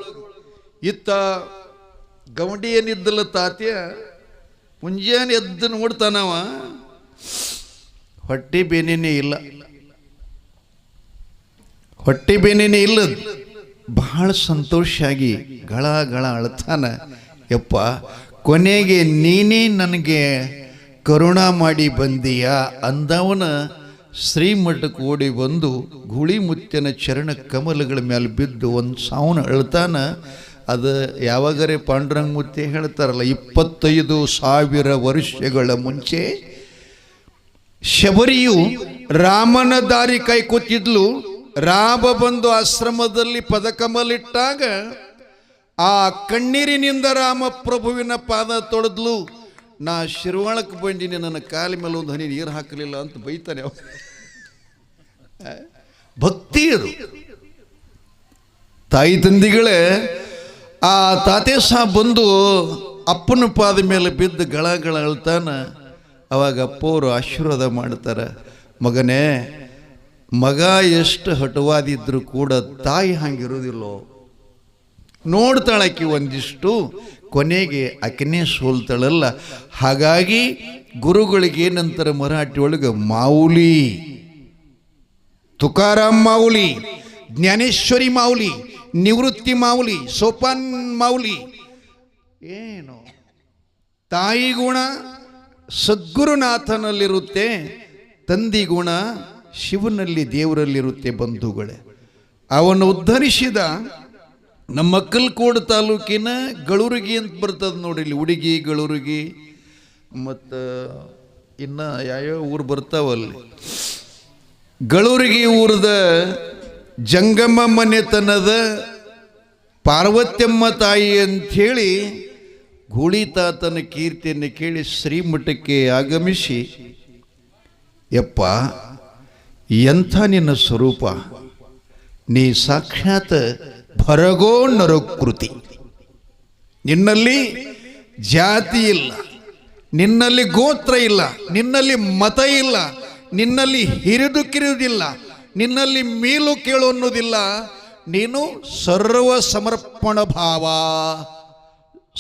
ಇತ್ತ ಗೌಂಡಿ ಏನಿದ್ದಲ್ಲ ತಾತ್ಯ ಮುಂಜಾನೆ ಎದ್ದು ನೋಡ್ತಾನವ, ಹೊಟ್ಟೆ ಬೇನೆನೇ ಇಲ್ಲ, ಹೊಟ್ಟೆ ಬೇನೆನೇ ಇಲ್ಲ. ಬಹಳ ಸಂತೋಷಾಗಿ ಗಳ ಗಳ ಅಳ್ತಾನ. ಯಪ್ಪ ಕೊನೆಗೆ ನೀನೇ ನನಗೆ ಕರುಣಾ ಮಾಡಿ ಬಂದೀಯ ಅಂದವನ ಶ್ರೀಮಠಕ್ಕೆ ಓಡಿ ಬಂದು ಗೂಳಿ ಮುತ್ತಿನ ಚರಣ ಕಮಲಗಳ ಮೇಲೆ ಬಿದ್ದು ಒಂದು ಸಾವನ್ನ ಅಳ್ತಾನ. ಅದು ಯಾವಾಗರೇ ಪಾಂಡುರಂಗ ಮುತ್ತಿ ಹೇಳ್ತಾರಲ್ಲ, 25,000 ವರ್ಷಗಳ ಮುಂಚೆ ಶಬರಿಯು ರಾಮನ ದಾರಿ ಕೈಕೊತ್ತಿದ್ಲು. ರಾಮ ಬಂದು ಆಶ್ರಮದಲ್ಲಿ ಪದಕಮಲಿಟ್ಟಾಗ ಆ ಕಣ್ಣೀರಿನಿಂದ ರಾಮಪ್ರಭುವಿನ ಪಾದ ತೊಳೆದ್ಲು. ನಾ ಶಿರ್ವಾಳಕ್ಕೆ ಬಂದಿನಿ, ನನ್ನ ಕಾಲಿ ಮೇಲೆ ಒಂದು ಹನಿ ನೀರು ಹಾಕಲಿಲ್ಲ ಅಂತ ಬೈತಾನೆ. ಭಕ್ತಿ ಅದು. ತಾಯಿ ತಂದಿಗಳೇ ಆ ತಾತೆ ಸಹ ಬಂದು ಅಪ್ಪನ ಪಾದ ಮೇಲೆ ಬಿದ್ದು ಗಳ ಅಳ್ತಾನ. ಅವಾಗ ಅಪ್ಪವರು ಆಶೀರ್ವಾದ ಮಾಡ್ತಾರೆ, ಮಗನೇ, ಮಗ ಎಷ್ಟು ಹಟವಾದಿದ್ರು ಕೂಡ ತಾಯಿ ಹಂಗಿರೋದಿಲ್ಲೋ. ನೋಡ್ತಾಳಕಿ ಒಂದಿಷ್ಟು ಕೊನೆಗೆ ಆಕೆನೇ ಸೋಲ್ತಾಳಲ್ಲ. ಹಾಗಾಗಿ ಗುರುಗಳಿಗೆ ಏನಂತಾರೆ ಮರಾಠಿ ಒಳಗೆ ಮಾऊली, ತುಕಾರಾಮ್ ಮಾऊली, ಜ್ಞಾನೇಶ್ವರಿ ಮಾऊली, ನಿವೃತ್ತಿ ಮಾऊली, ಸೋಪಾನ್ ಮಾऊली. ಏನು ತಾಯಿ ಗುಣ ಸದ್ಗುರುನಾಥನಲ್ಲಿರುತ್ತೆ, ತಂದಿ ಗುಣ ಶಿವನಲ್ಲಿ ದೇವರಲ್ಲಿರುತ್ತೆ. ಬಂಧುಗಳೇ, ಅವನು ಉದ್ಧರಿಸಿದ ನಮ್ಮ ಅಕ್ಕಲ್ಕೋಡ್ ತಾಲೂಕಿನ ಗಳೂರಿಗೆ ಅಂತ ಬರ್ತದೆ ನೋಡಿ, ಇಲ್ಲಿ ಹುಡುಗಿ ಗಳೂರಿಗೆ ಮತ್ತು ಇನ್ನು ಯಾವ್ಯಾವ ಊರು ಬರ್ತಾವಲ್ಲಿ. ಗಳೂರಿಗೆ ಊರದ ಜಂಗಮ ಮನೆತನದ ಪಾರ್ವತ್ಯಮ್ಮ ತಾಯಿ ಅಂಥೇಳಿ ಗೂಳಿ ತಾತನ ಕೀರ್ತಿಯನ್ನು ಕೇಳಿ ಶ್ರೀಮಠಕ್ಕೆ ಆಗಮಿಸಿ, ಯಪ್ಪ ಎಂಥ ನಿನ್ನ ಸ್ವರೂಪ, ನೀ ಸಾಕ್ಷಾತ್ ಭರಗೋ ನರಕೃತಿ, ನಿನ್ನಲ್ಲಿ ಜಾತಿ ಇಲ್ಲ, ನಿನ್ನಲ್ಲಿ ಗೋತ್ರ ಇಲ್ಲ, ನಿನ್ನಲ್ಲಿ ಮತ ಇಲ್ಲ, ನಿನ್ನಲ್ಲಿ ಹಿರಿದು ಕಿರಿಯುವುದಿಲ್ಲ, ನಿನ್ನಲ್ಲಿ ಮೀಲು ಕೇಳು ಅನ್ನೋದಿಲ್ಲ, ನೀನು ಸರ್ವ ಸಮರ್ಪಣ ಭಾವ.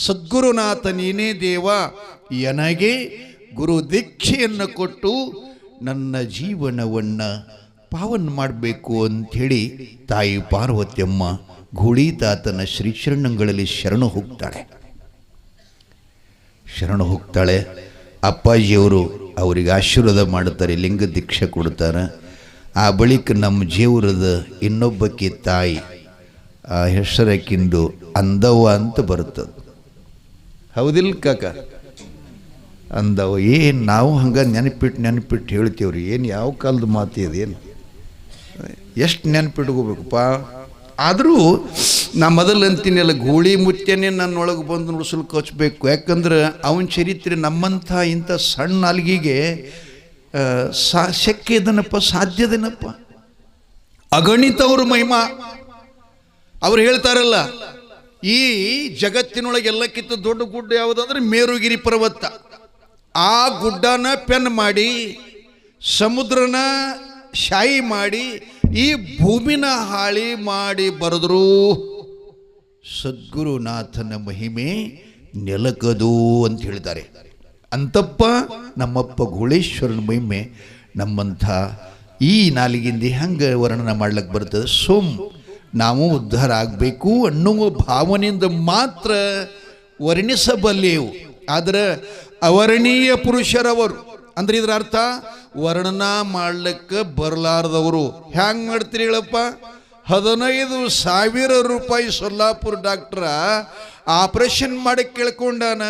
ಸದ್ಗುರುನಾಥ ನೀನೇ ದೇವ, ನನಗೆ ಗುರು ದೀಕ್ಷೆಯನ್ನು ಕೊಟ್ಟು ನನ್ನ ಜೀವನವನ್ನು ಪಾವನ ಮಾಡಬೇಕು ಅಂಥೇಳಿ ತಾಯಿ ಪಾರ್ವತಿಯಮ್ಮ ಗೂಳಿ ತಾತನ ಶ್ರೀಚರಣಗಳಲ್ಲಿ ಶರಣು ಹೋಗ್ತಾಳೆ. ಅಪ್ಪಾಜಿಯವರು ಅವರಿಗೆ ಆಶೀರ್ವಾದ ಮಾಡ್ತಾರೆ, ಲಿಂಗ ದೀಕ್ಷೆ ಕೊಡ್ತಾರೆ. ಆ ಬಳಿಕ ನಮ್ಮ ಜೀವರದ ಇನ್ನೊಬ್ಬಕ್ಕೆ ತಾಯಿ, ಆ ಹೆಸರಕ್ಕಿಂದು ಅಂದವ್ವ ಅಂತ ಬರ್ತದೆ. ಹೌದಿಲ್ಲ ಕಾಕ? ಅಂದವ ಏನು ನಾವು ಹಂಗೆ ನೆನಪಿಟ್ಟು ಹೇಳ್ತೀವ್ರಿ. ಏನು ಯಾವ ಕಾಲದ ಮಾತು ಇದೇನು, ಎಷ್ಟು ನೆನಪಿಟ್ಕೋಬೇಕಪ್ಪ. ಆದರೂ ನಾ ಮೊದಲು ಅಂತೀನಲ್ಲ, ಗೂಳಿ ಮುತ್ಯನೇ ನನ್ನೊಳಗೆ ಬಂದು ನುಡಿಸಲು ಕಚ್ಚಬೇಕು. ಯಾಕಂದ್ರೆ ಅವನ ಚರಿತ್ರೆ ನಮ್ಮಂಥ ಇಂಥ ಸಣ್ಣ ನಾಲ್ಗಿಗೆ ಶಕ್ಯ ಇದನಪ್ಪ, ಸಾಧ್ಯದೇನಪ್ಪ. ಅಗಣಿತವ್ರ ಮಹಿಮಾ. ಅವ್ರು ಹೇಳ್ತಾರಲ್ಲ, ಈ ಜಗತ್ತಿನೊಳಗೆ ಎಲ್ಲಕ್ಕಿಂತ ದೊಡ್ಡ ಗುಡ್ಡ ಯಾವುದಂದ್ರೆ ಮೇರುಗಿರಿ ಪರ್ವತ. ಆ ಗುಡ್ಡನ ಪೆನ್ ಮಾಡಿ, ಸಮುದ್ರನ ಶಾಯಿ ಮಾಡಿ, ಈ ಭೂಮಿನ ಹಾಳಿ ಮಾಡಿ ಬರೆದ್ರು ಸದ್ಗುರುನಾಥನ ಮಹಿಮೆ ನೆಲಕದು ಅಂತ ಹೇಳ್ತಾರೆ. ಅಂತಪ್ಪ ನಮ್ಮಪ್ಪ ಘೋಳೇಶ್ವರನ ಮಹಿಮೆ ನಮ್ಮಂಥ ಈ ನಾಲಿಗಿಂದ ಹೆಂಗೆ ವರ್ಣನ ಮಾಡ್ಲಿಕ್ಕೆ ಬರ್ತದೆ. ನಾವು ಉದ್ಧಾರ ಆಗಬೇಕು ಅನ್ನುವ ಭಾವನೆಯಿಂದ ಮಾತ್ರ ವರ್ಣಿಸಬಲ್ಲೆವು. ಆದರೆ ಅವರ್ಣೀಯ ಪುರುಷರವರು ಅಂದ್ರೆ ಇದರ ಅರ್ಥ ವರ್ಣನ ಮಾಡ್ಲಿಕ್ಕೆ ಬರಲಾರ್ದವರು. ಹ್ಯಾಂಗೆ ಮಾಡ್ತೀರಿ ಹೇಳಪ್ಪ? 15,000 ರೂಪಾಯಿ ಸೊಲ್ಲಾಪುರ ಡಾಕ್ಟ್ರ ಆಪರೇಷನ್ ಮಾಡಿ ಕೇಳ್ಕೊಂಡಾನ.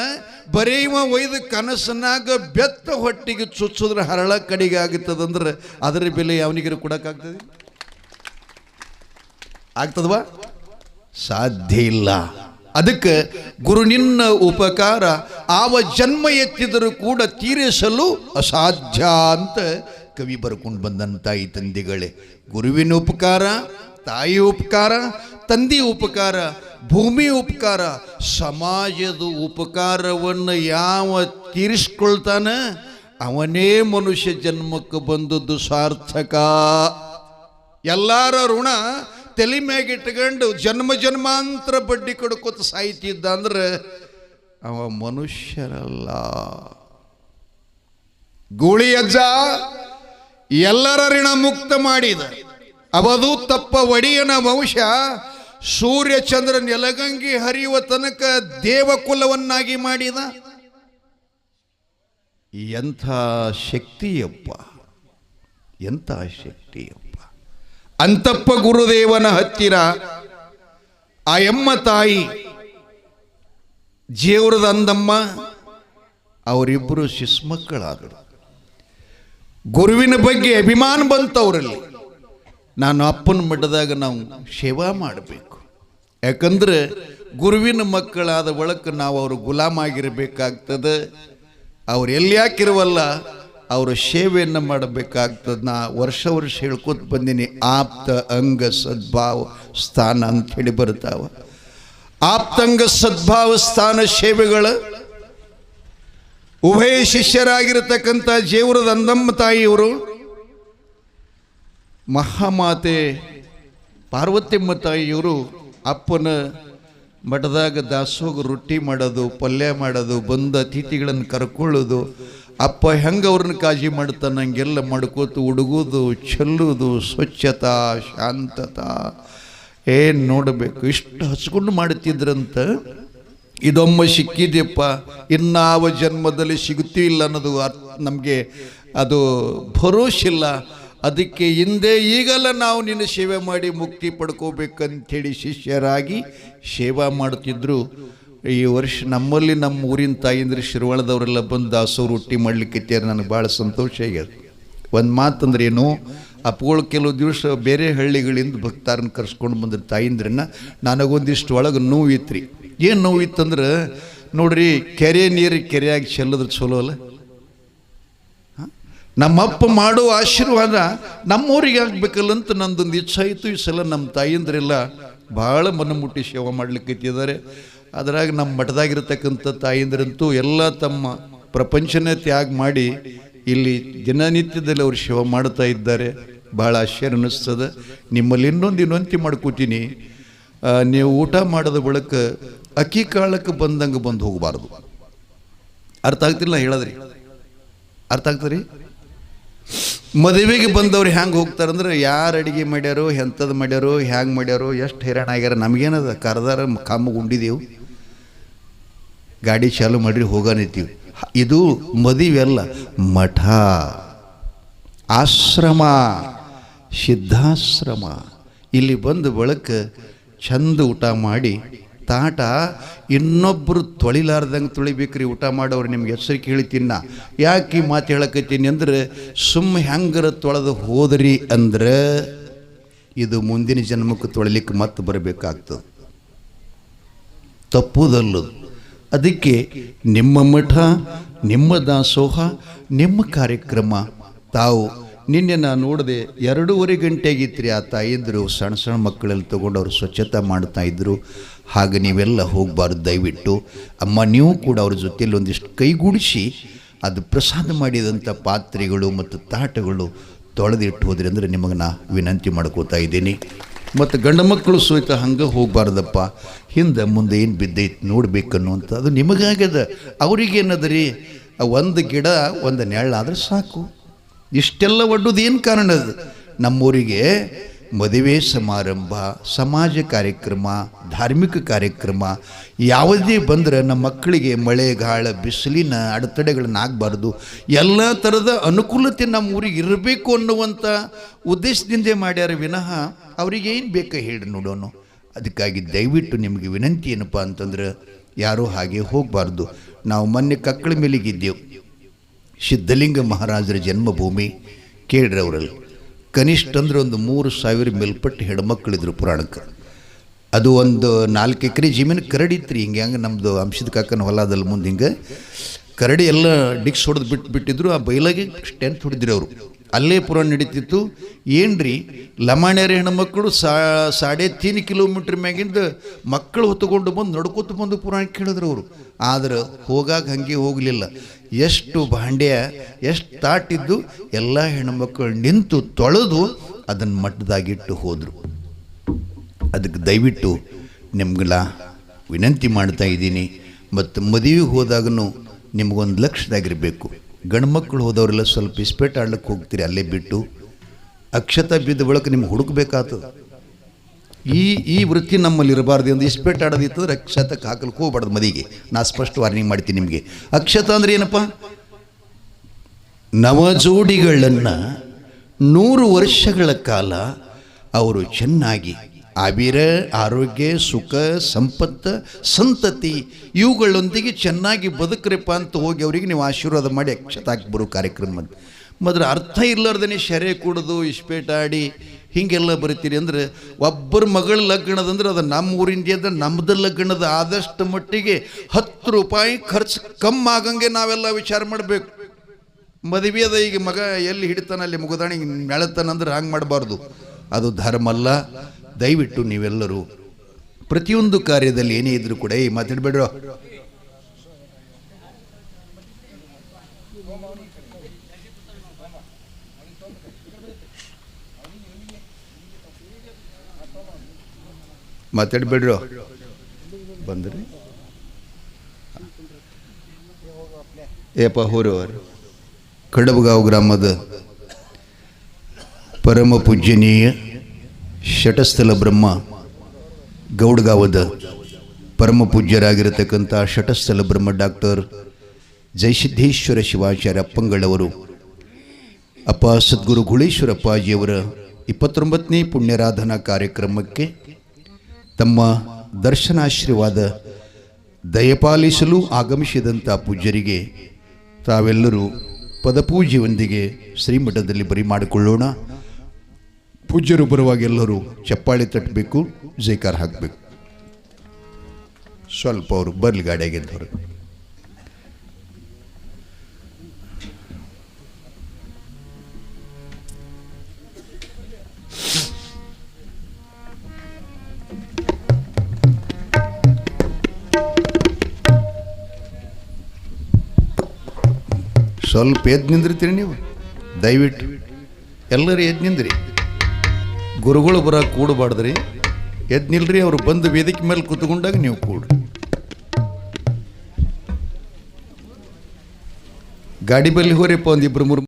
ಬರೀ ಇವ ಒಯ್ದು ಕನಸನಾಗ ಬೆತ್ತ ಹೊಟ್ಟಿಗೆ ಚುಚ್ಚಿದ್ರೆ ಹರಳ ಕಡೆಗೆ ಆಗುತ್ತದಂದ್ರೆ ಅದರ ಬೆಲೆ ಅವನಿಗೆ ಕೊಡೋಕ್ಕಾಗ್ತದೆ? ಆಗ್ತದವಾ? ಸಾಧ್ಯ ಇಲ್ಲ. ಅದಕ್ಕೆ ಗುರು ನಿನ್ನ ಉಪಕಾರ ಆವ ಜನ್ಮ ಎತ್ತಿದರೂ ಕೂಡ ತೀರಿಸಲು ಅಸಾಧ್ಯ ಅಂತ ಕವಿ ಬರ್ಕೊಂಡು ಬಂದನ್. ತಾಯಿ ತಂದೆಗಳೇ, ಗುರುವಿನ ಉಪಕಾರ, ತಾಯಿ ಉಪಕಾರ, ತಂದೆ ಉಪಕಾರ, ಭೂಮಿ ಉಪಕಾರ, ಸಮಾಜದ ಉಪಕಾರವನ್ನು ಯಾವ ತೀರಿಸ್ಕೊಳ್ತಾನ ಅವನೇ ಮನುಷ್ಯ ಜನ್ಮಕ್ಕೆ ಬಂದದ್ದು ಸಾರ್ಥಕ. ಎಲ್ಲರ ಋಣ ತಲೆ ಮ್ಯಾಗಿಟ್ಕೊಂಡು ಜನ್ಮ ಜನ್ಮಾಂತರ ಬಡ್ಡಿ ಕಡ್ಕೋತ ಸಾಯ್ತಿದ್ದ ಅಂದ್ರೆ ಅವ ಮನುಷ್ಯರಲ್ಲ. ಗೂಳಿ ಅಜ್ಜ ಎಲ್ಲರ ಋಣ ಮುಕ್ತ ಮಾಡಿದ. ಅವದು ತಪ್ಪ ಒಡೆಯನ ವಂಶ ಸೂರ್ಯ ಚಂದ್ರ ನೆಲಗಂಗಿ ಹರಿಯುವ ತನಕ ದೇವಕುಲವನ್ನಾಗಿ ಮಾಡಿದ. ಎಂಥ ಶಕ್ತಿಯಪ್ಪ, ಎಂಥ ಶಕ್ತಿಯಪ್ಪ. ಅಂತಪ್ಪ ಗುರುದೇವನ ಹತ್ತಿರ ಆ ಎಮ್ಮ ತಾಯಿ ಜೇವರದ ಅಂದಮ್ಮ ಅವರಿಬ್ಬರು ಶಿಸ್ಮಕ್ಕಳಾದರು. ಗುರುವಿನ ಬಗ್ಗೆ ಅಭಿಮಾನ ಬಂತವರಲ್ಲಿ. ನಾನು ಅಪ್ಪನ ಮಠದಾಗ ನಾವು ಸೇವಾ ಮಾಡಬೇಕು, ಯಾಕಂದ್ರೆ ಗುರುವಿನ ಮಕ್ಕಳಾದ ಒಳಕ್ಕೆ ನಾವು ಅವರು ಗುಲಾಮಾಗಿರಬೇಕಾಗ್ತದೆ. ಅವ್ರು ಎಲ್ಲಿಯಾಕಿರುವಲ್ಲ ಅವರು ಸೇವೆಯನ್ನು ಮಾಡಬೇಕಾಗ್ತದೆ. ನಾ ವರ್ಷ ಹೇಳ್ಕೊತ ಬಂದೀನಿ, ಆಪ್ತ ಅಂಗ ಸದ್ಭಾವ ಸ್ಥಾನ ಅಂತ ಹೇಳಿ ಬರ್ತಾವ. ಆಪ್ತಂಗ ಸದ್ಭಾವ ಸ್ಥಾನ ಸೇವೆಗಳ ಉಭಯ ಶಿಷ್ಯರಾಗಿರತಕ್ಕಂಥ ಜೇವರದ ಅಂದಮ್ಮ ತಾಯಿಯವರು ಮಹಾಮಾತೆ ಪಾರ್ವತಿಯಮ್ಮ ತಾಯಿಯವರು ಅಪ್ಪನ ಮಠದಾಗ ದಾಸೋಗ ರೊಟ್ಟಿ ಮಾಡೋದು, ಪಲ್ಯ ಮಾಡೋದು, ಬಂದ ಅತಿಥಿಗಳನ್ನು ಕರ್ಕೊಳ್ಳೋದು, ಅಪ್ಪ ಹೆಂಗೆ ಅವ್ರನ್ನ ಕಾಳಜಿ ಮಾಡ್ತಾನೆ ಹಂಗೆಲ್ಲ ಮಾಡ್ಕೋತು ಹುಡುಗೋದು, ಚೆಲ್ಲೋದು, ಸ್ವಚ್ಛತಾ, ಶಾಂತತಾ ಏನು ನೋಡಬೇಕು. ಇಷ್ಟು ಹಚ್ಕೊಂಡು ಮಾಡ್ತಿದ್ರಂತ. ಇದೊಮ್ಮೆ ಸಿಕ್ಕಿದೆಯಪ್ಪ, ಇನ್ನಾವ ಜನ್ಮದಲ್ಲಿ ಸಿಗುತ್ತಿಲ್ಲ ಅನ್ನೋದು ನಮಗೆ ಅದು ಭರೋಸಿಲ್ಲ. ಅದಕ್ಕೆ ಹಿಂದೆ ಈಗಲ್ಲ ನಾವು ನಿನ್ನ ಸೇವೆ ಮಾಡಿ ಮುಕ್ತಿ ಪಡ್ಕೋಬೇಕಂಥೇಳಿ ಶಿಷ್ಯರಾಗಿ ಸೇವಾ ಮಾಡ್ತಿದ್ರು. ಈ ವರ್ಷ ನಮ್ಮಲ್ಲಿ ನಮ್ಮ ಊರಿನ ತಾಯಿಂದ್ರೆ ಶಿರ್ವಾಳದವರೆಲ್ಲ ಬಂದು ದಾಸೋರು ರೊಟ್ಟಿ ಮಾಡ್ಲಿಕ್ಕೆ ನನಗೆ ಭಾಳ ಸಂತೋಷ ಆಗ್ಯದ. ಒಂದು ಮಾತಂದ್ರೆ ಏನು, ಅಪ್ಪಗಳು ಕೆಲವು ದಿವಸ ಬೇರೆ ಹಳ್ಳಿಗಳಿಂದ ಭಕ್ತಾರನ್ನ ಕರ್ಸ್ಕೊಂಡು ಬಂದ್ರೆ ತಾಯಿಂದ್ರನ್ನ ನನಗೊಂದಿಷ್ಟು ಒಳಗೆ ನೋವಿತ್ರಿ. ಏನು ನೋವಿತ್ತಂದ್ರೆ ನೋಡ್ರಿ, ಕೆರೆ ನೀರು ಕೆರೆಯಾಗಿ ಚೆಲ್ಲೋದ್ರ ಚಲೋ ಅಲ್ಲ. ನಮ್ಮಪ್ಪ ಮಾಡೋ ಆಶೀರ್ವಾದ ನಮ್ಮೂರಿಗೆ ಆಗ್ಬೇಕಲ್ಲಂತ ನಂದೊಂದು ಇಚ್ಛೆ ಆಯಿತು. ಈ ಸಲ ನಮ್ಮ ತಾಯಿಂದ್ರೆಲ್ಲ ಭಾಳ ಮನಮುಟ್ಟಿ ಸೇವೆ ಮಾಡ್ಲಿಕ್ಕೈತಿದ್ದಾರೆ. ಅದರಾಗ ನಮ್ಮ ಮಠದಾಗಿರ್ತಕ್ಕಂಥ ತಾಯಿಂದ್ರಂತೂ ಎಲ್ಲ ತಮ್ಮ ಪ್ರಪಂಚನೇ ತ್ಯಾಗ ಮಾಡಿ ಇಲ್ಲಿ ದಿನನಿತ್ಯದಲ್ಲಿ ಅವರು ಸೇವೆ ಮಾಡ್ತಾ ಇದ್ದಾರೆ. ಭಾಳ ಆಶ್ಚರ್ಯ ಅನ್ನಿಸ್ತದೆ. ನಿಮ್ಮಲ್ಲಿ ಇನ್ನೊಂದು ವಿನಂತಿ ಮಾಡ್ಕೋತೀನಿ, ನೀವು ಊಟ ಮಾಡೋದ ಬಳಿಕ ಅಕ್ಕಿ ಕಾಳಕ್ಕೆ ಬಂದಂಗೆ ಬಂದು ಹೋಗಬಾರ್ದು. ಅರ್ಥ ಆಗ್ತಿಲ್ಲ ಹೇಳದ್ರಿ? ಅರ್ಥ ಆಗ್ತದ್ರಿ? ಮದುವೆಗೆ ಬಂದವ್ರು ಹ್ಯಾಂಗೆ ಹೋಗ್ತಾರಂದ್ರೆ ಯಾರು ಅಡುಗೆ ಮಾಡ್ಯಾರೋ, ಎಂಥದ್ದು ಮಾಡ್ಯಾರೋ, ಹ್ಯಾಂಗೆ ಮಾಡ್ಯಾರೋ, ಎಷ್ಟು ಹೈರಾಣ ಆಗ್ಯಾರ. ನಮಗೇನದ ಕರ್ದಾರ ಕಾಮಗೆ ಉಂಡಿದೆವು, ಗಾಡಿ ಚಾಲು ಮಾಡಿರಿ ಹೋಗಾನಿತ್ತೀವಿ. ಇದು ಮದುವೆ ಅಲ್ಲ, ಮಠ, ಆಶ್ರಮ, ಸಿದ್ಧಾಶ್ರಮ. ಇಲ್ಲಿ ಬಂದು ಬಳಕ ಚಂದ ಊಟ ಮಾಡಿ ತಾಟ ಇನ್ನೊಬ್ಬರು ತೊಳಿಲಾರ್ದಂಗೆ ತೊಳಿಬೇಕ್ರಿ. ಊಟ ಮಾಡೋರು ನಿಮ್ಗೆ ಹೆಸರು ಕೇಳಿತೀನ. ಯಾಕೆ ಈ ಮಾತು ಹೇಳಕತ್ತೀನಿ ಅಂದ್ರೆ, ಹೆಂಗರ ತೊಳೆದು ಹೋದ್ರಿ ಅಂದ್ರೆ ಇದು ಮುಂದಿನ ಜನ್ಮಕ್ಕೆ ತೊಳಿಲಿಕ್ಕೆ ಮತ್ತೆ ಬರಬೇಕಾಗ್ತದೆ, ತಪ್ಪುದಲ್ಲದು. ಅದಕ್ಕೆ ನಿಮ್ಮ ಮಠ, ನಿಮ್ಮ ದಾಸೋಹ, ನಿಮ್ಮ ಕಾರ್ಯಕ್ರಮ ತಾವು ನಿನ್ನೆ ನಾನು ನೋಡಿದೆ 2:30 ಗಂಟೆ ಆಗಿತ್ತು. ಆ ತಾಯಿದ್ರು ಸಣ್ಣ ಸಣ್ಣ ಮಕ್ಕಳಲ್ಲಿ ತೊಗೊಂಡು ಅವರು ಸ್ವಚ್ಛತೆ ಮಾಡ್ತಾಯಿದ್ರು. ಹಾಗೆ ನೀವೆಲ್ಲ ಹೋಗಬಾರ್ದು ದಯವಿಟ್ಟು. ಅಮ್ಮ ನೀವು ಕೂಡ ಅವ್ರ ಜೊತೆಯಲ್ಲಿ ಒಂದಿಷ್ಟು ಕೈಗೂಡಿಸಿ ಅದು ಪ್ರಸಾದ ಮಾಡಿದಂಥ ಪಾತ್ರೆಗಳು ಮತ್ತು ತಾಟಗಳು ತೊಳೆದಿಟ್ಟು ಹೋದ್ರಿ ಅಂದರೆ ನಿಮಗೆ ನಾ ವಿನಂತಿ ಮಾಡ್ಕೋತಾ ಇದ್ದೀನಿ. ಮತ್ತು ಗಂಡು ಮಕ್ಕಳು ಸಹಿತ ಹಂಗೆ ಹೋಗಬಾರ್ದಪ್ಪ, ಹಿಂದೆ ಮುಂದೆ ಏನು ಬಿದ್ದೈತೆ ನೋಡ್ಬೇಕನ್ನುವಂಥ ಅದು ನಿಮಗಾಗ್ಯದ. ಅವ್ರಿಗೇನದ ರೀ, ಒಂದು ಗಿಡ ಒಂದು ನೆರಳಾದ್ರೆ ಸಾಕು. ಇಷ್ಟೆಲ್ಲ ಒಡ್ಡೋದು ಏನು ಕಾರಣ? ಅದು ನಮ್ಮೂರಿಗೆ ಮದುವೆ ಸಮಾರಂಭ, ಸಮಾಜ ಕಾರ್ಯಕ್ರಮ, ಧಾರ್ಮಿಕ ಕಾರ್ಯಕ್ರಮ ಯಾವುದೇ ಬಂದರೆ ನಮ್ಮ ಮಕ್ಕಳಿಗೆ ಮಳೆ ಗಾಳ ಬಿಸಿಲಿನ ಅಡೆತಡೆಗಳನ್ನ ಆಗಬಾರ್ದು. ಎಲ್ಲ ಥರದ ಅನುಕೂಲತೆ ನಮ್ಮ ಊರಿಗೆ ಇರಬೇಕು ಅನ್ನುವಂಥ ಉದ್ದೇಶದಿಂದ ಮಾಡ್ಯಾರ ವಿನಃ ಅವ್ರಿಗೆ ಏನು ಬೇಕಾ ಹೇಳಿ ನೋಡೋಣ. ಅದಕ್ಕಾಗಿ ದಯವಿಟ್ಟು ನಿಮಗೆ ವಿನಂತಿ ಏನಪ್ಪ ಅಂತಂದ್ರೆ, ಯಾರೂ ಹಾಗೆ ಹೋಗಬಾರ್ದು. ನಾವು ಮೊನ್ನೆ ಕಕ್ಕಳ ಮೇಲಿಗಿದ್ದೆವು, ಸಿದ್ಧಲಿಂಗ ಮಹಾರಾಜರ ಜನ್ಮಭೂಮಿ. ಕೇಳ್ರಿ, ಅವರಲ್ಲಿ ಕನಿಷ್ಠ ಅಂದ್ರೆ ಒಂದು 3,000 ಮೇಲ್ಪಟ್ಟು ಹೆಣ್ಮಕ್ಳಿದ್ರು ಪುರಾಣಕ್ಕೆ. ಅದು ಒಂದು 4 ಎಕರೆ ಜಮೀನು ಕರಡಿತ್ರಿ. ಹಂಗೆ ನಮ್ಮದು ಅಂಶದ ಕಾಕನ ಹೊಲದಲ್ಲಿ ಮುಂದೆ ಹಿಂಗೆ ಕರಡಿ ಎಲ್ಲ ಡಿಕ್ಸ್ ಹೊಡೆದು ಬಿಟ್ಟಿದ್ರು. ಆ ಬೈಲಾಗೆ ಸ್ಟೆಂತ್ ಹೊಡಿದ್ರಿ ಅವರು. ಅಲ್ಲೇ ಪುರಾಣ ನಡೀತಿತ್ತು. ಏನ್ರಿ ಲಮಾಣ್ಯರ ಹೆಣ್ಮಕ್ಳು 3.5 ಕಿಲೋಮೀಟ್ರ್ ಮ್ಯಾಗಿಂದ ಮಕ್ಕಳು ಹೊತ್ತುಕೊಂಡು ಬಂದು ನಡ್ಕೊತ ಬಂದು ಪುರಾಣ ಕೇಳಿದ್ರು ಅವರು. ಆದ್ರೆ ಹೋಗಾಗ ಹಂಗೆ ಹೋಗಲಿಲ್ಲ. ಎಷ್ಟು ಭಾಂಡ್ಯ, ಎಷ್ಟು ತಾಟಿದ್ದು ಎಲ್ಲ ಹೆಣ್ಮಕ್ಳು ನಿಂತು ತೊಳೆದು ಅದನ್ನು ಮಟ್ಟದಾಗಿಟ್ಟು ಹೋದರು. ಅದಕ್ಕೆ ದಯವಿಟ್ಟು ನಿಮ್ಗೆಲ್ಲ ವಿನಂತಿ ಮಾಡ್ತಾ ಇದ್ದೀನಿ. ಮತ್ತು ಮದುವೆಗೆ ಹೋದಾಗೂ ನಿಮಗೊಂದು ಲಕ್ಷದಾಗಿರಬೇಕು. ಗಂಡು ಮಕ್ಕಳು ಹೋದವರೆಲ್ಲ ಸ್ವಲ್ಪ ಇಸ್ಪೇಟ್ ಆಡ್ಲಿಕ್ಕೆ ಹೋಗ್ತೀರಿ, ಅಲ್ಲೇ ಬಿಟ್ಟು ಅಕ್ಷತ ಬಿದ್ದ ಬಳಿಕ ನಿಮ್ಗೆ ಹುಡುಕ್ಬೇಕಾಗ್ತದೆ. ಈ ವೃತ್ತಿ ನಮ್ಮಲ್ಲಿ ಇರಬಾರ್ದು. ಒಂದು ಇಸ್ಪೇಟ್ ಆಡೋದಿತ್ತಂದ್ರೆ ಅಕ್ಷತಕ್ಕೆ ಹಾಕಲಿಕ್ಕೆ ಹೋಗ್ಬಾರ್ದು ಮದಿಗೆ. ನಾ ಸ್ಪಷ್ಟ ವಾರ್ನಿಂಗ್ ಮಾಡ್ತೀನಿ ನಿಮಗೆ. ಅಕ್ಷತ ಅಂದ್ರೆ ಏನಪ್ಪ? ನವಜೋಡಿಗಳನ್ನು 100 ವರ್ಷಗಳ ಕಾಲ ಅವರು ಚೆನ್ನಾಗಿ ಆರೋಗ್ಯ, ಸುಖ, ಸಂಪತ್ತು, ಸಂತತಿ ಇವುಗಳೊಂದಿಗೆ ಚೆನ್ನಾಗಿ ಬದುಕ್ರಪ್ಪ ಅಂತ ಹೋಗಿ ಅವರಿಗೆ ನೀವು ಆಶೀರ್ವಾದ ಮಾಡಿ ಅಕ್ಷತ ಹಾಕಿ ಬರೋ ಕಾರ್ಯಕ್ರಮ. ಮೊದಲು ಅರ್ಥ ಇರ್ಲಾರ್ದೇ ಶೆರೆ ಕುಡಿದು ಇಸ್ಪೇಟಾಡಿ ಹೀಗೆಲ್ಲ ಬರಿತೀರಿ ಅಂದರೆ, ಒಬ್ಬರ ಮಗಳ ಲಗ್ನದಂದ್ರೆ ಅದು ನಮ್ಮ ಊರಿಂದ ನಮ್ಮದು ಲಗ್ನದ ಆದಷ್ಟು ಮಟ್ಟಿಗೆ 10 ರೂಪಾಯಿ ಖರ್ಚು ಕಮ್ಮಿ ಆಗಂಗೆ ನಾವೆಲ್ಲ ವಿಚಾರ ಮಾಡಬೇಕು. ಮದುವೆ ಅದ, ಈಗ ಮಗ ಎಲ್ಲಿ ಹಿಡಿತಾನ ಅಲ್ಲಿ ಮುಗದಾಣಿ ಮೆಳತಾನಂದ್ರೆ ಹಂಗೆ ಮಾಡಬಾರ್ದು. ಅದು ಧರ್ಮ ಅಲ್ಲ. ದಯವಿಟ್ಟು ನೀವೆಲ್ಲರೂ ಪ್ರತಿಯೊಂದು ಕಾರ್ಯದಲ್ಲಿ ಏನೇ ಇದ್ರೂ ಕೂಡ ಮಾತಾಡಬೇಡ್ರೋ. ಮಾತಾಡಬೇಡ್ರೋ. ಬಂದ್ರಿ ಏಪ ಹೋರವರು ಕಡಬಗಾಂವ್ ಗ್ರಾಮದ ಪರಮ ಪೂಜ್ಯನೀಯ ಶಟಸ್ಥಲ ಬ್ರಹ್ಮ ಗೌಡ್ಗಾವದ ಪರಮ ಪೂಜ್ಯರಾಗಿರತಕ್ಕಂಥ ಶಟಸ್ಥಲ ಬ್ರಹ್ಮ ಡಾಕ್ಟರ್ ಜಯಸಿದ್ದೇಶ್ವರ ಶಿವಾಚಾರ್ಯ ಅಪ್ಪಂಗಳವರು ಅಪ್ಪ ಸದ್ಗುರು ಗುಳೇಶ್ವರಪ್ಪಾಜಿಯವರ 29ನೇ ಪುಣ್ಯರಾಧನಾ ಕಾರ್ಯಕ್ರಮಕ್ಕೆ ತಮ್ಮ ದರ್ಶನಾಶೀರ್ವಾದ ದಯಪಾಲಿಸಲು ಆಗಮಿಸಿದಂಥ ಪೂಜ್ಯರಿಗೆ ತಾವೆಲ್ಲರೂ ಪದಪೂಜೆಯೊಂದಿಗೆ ಶ್ರೀಮಠದಲ್ಲಿ ಬರಿ ಮಾಡಿಕೊಳ್ಳೋಣ. ಪೂಜ್ಯರು ಬರುವಾಗ ಎಲ್ಲರೂ ಚಪ್ಪಾಳೆ ತಟ್ಟಬೇಕು, ಜೈಕಾರ ಹಾಕಬೇಕು. ಸ್ವಲ್ಪ ಅವರು ಬರ್ಲಿ ಗಾಡಿಯಾಗಿದ್ದವರು. ಸ್ವಲ್ಪ ಎದ್ದು ನಿಂದಿರ್ತೀರಿ ನೀವು, ದಯವಿಟ್ಟು ಎಲ್ಲರೂ ಎದ್ದು ನಿಂದ್ರಿ. ಗುರುಗಳು ಬರ ಕೂಡಬಾರ್ದ್ರಿ, ಎದ್ದು ನಿಲ್ರಿ. ಅವರು ಬಂದು ವೇದಿಕೆ ಮೇಲೆ ಕೂತ್ಕೊಂಡಾಗ ನೀವು ಕೂಡ್ರಿ. ಗಾಡಿ ಬಲ್ಲಿ ಹೋರಿಪ್ಪ ಒಂದಿಬ್ರು ಮೂರು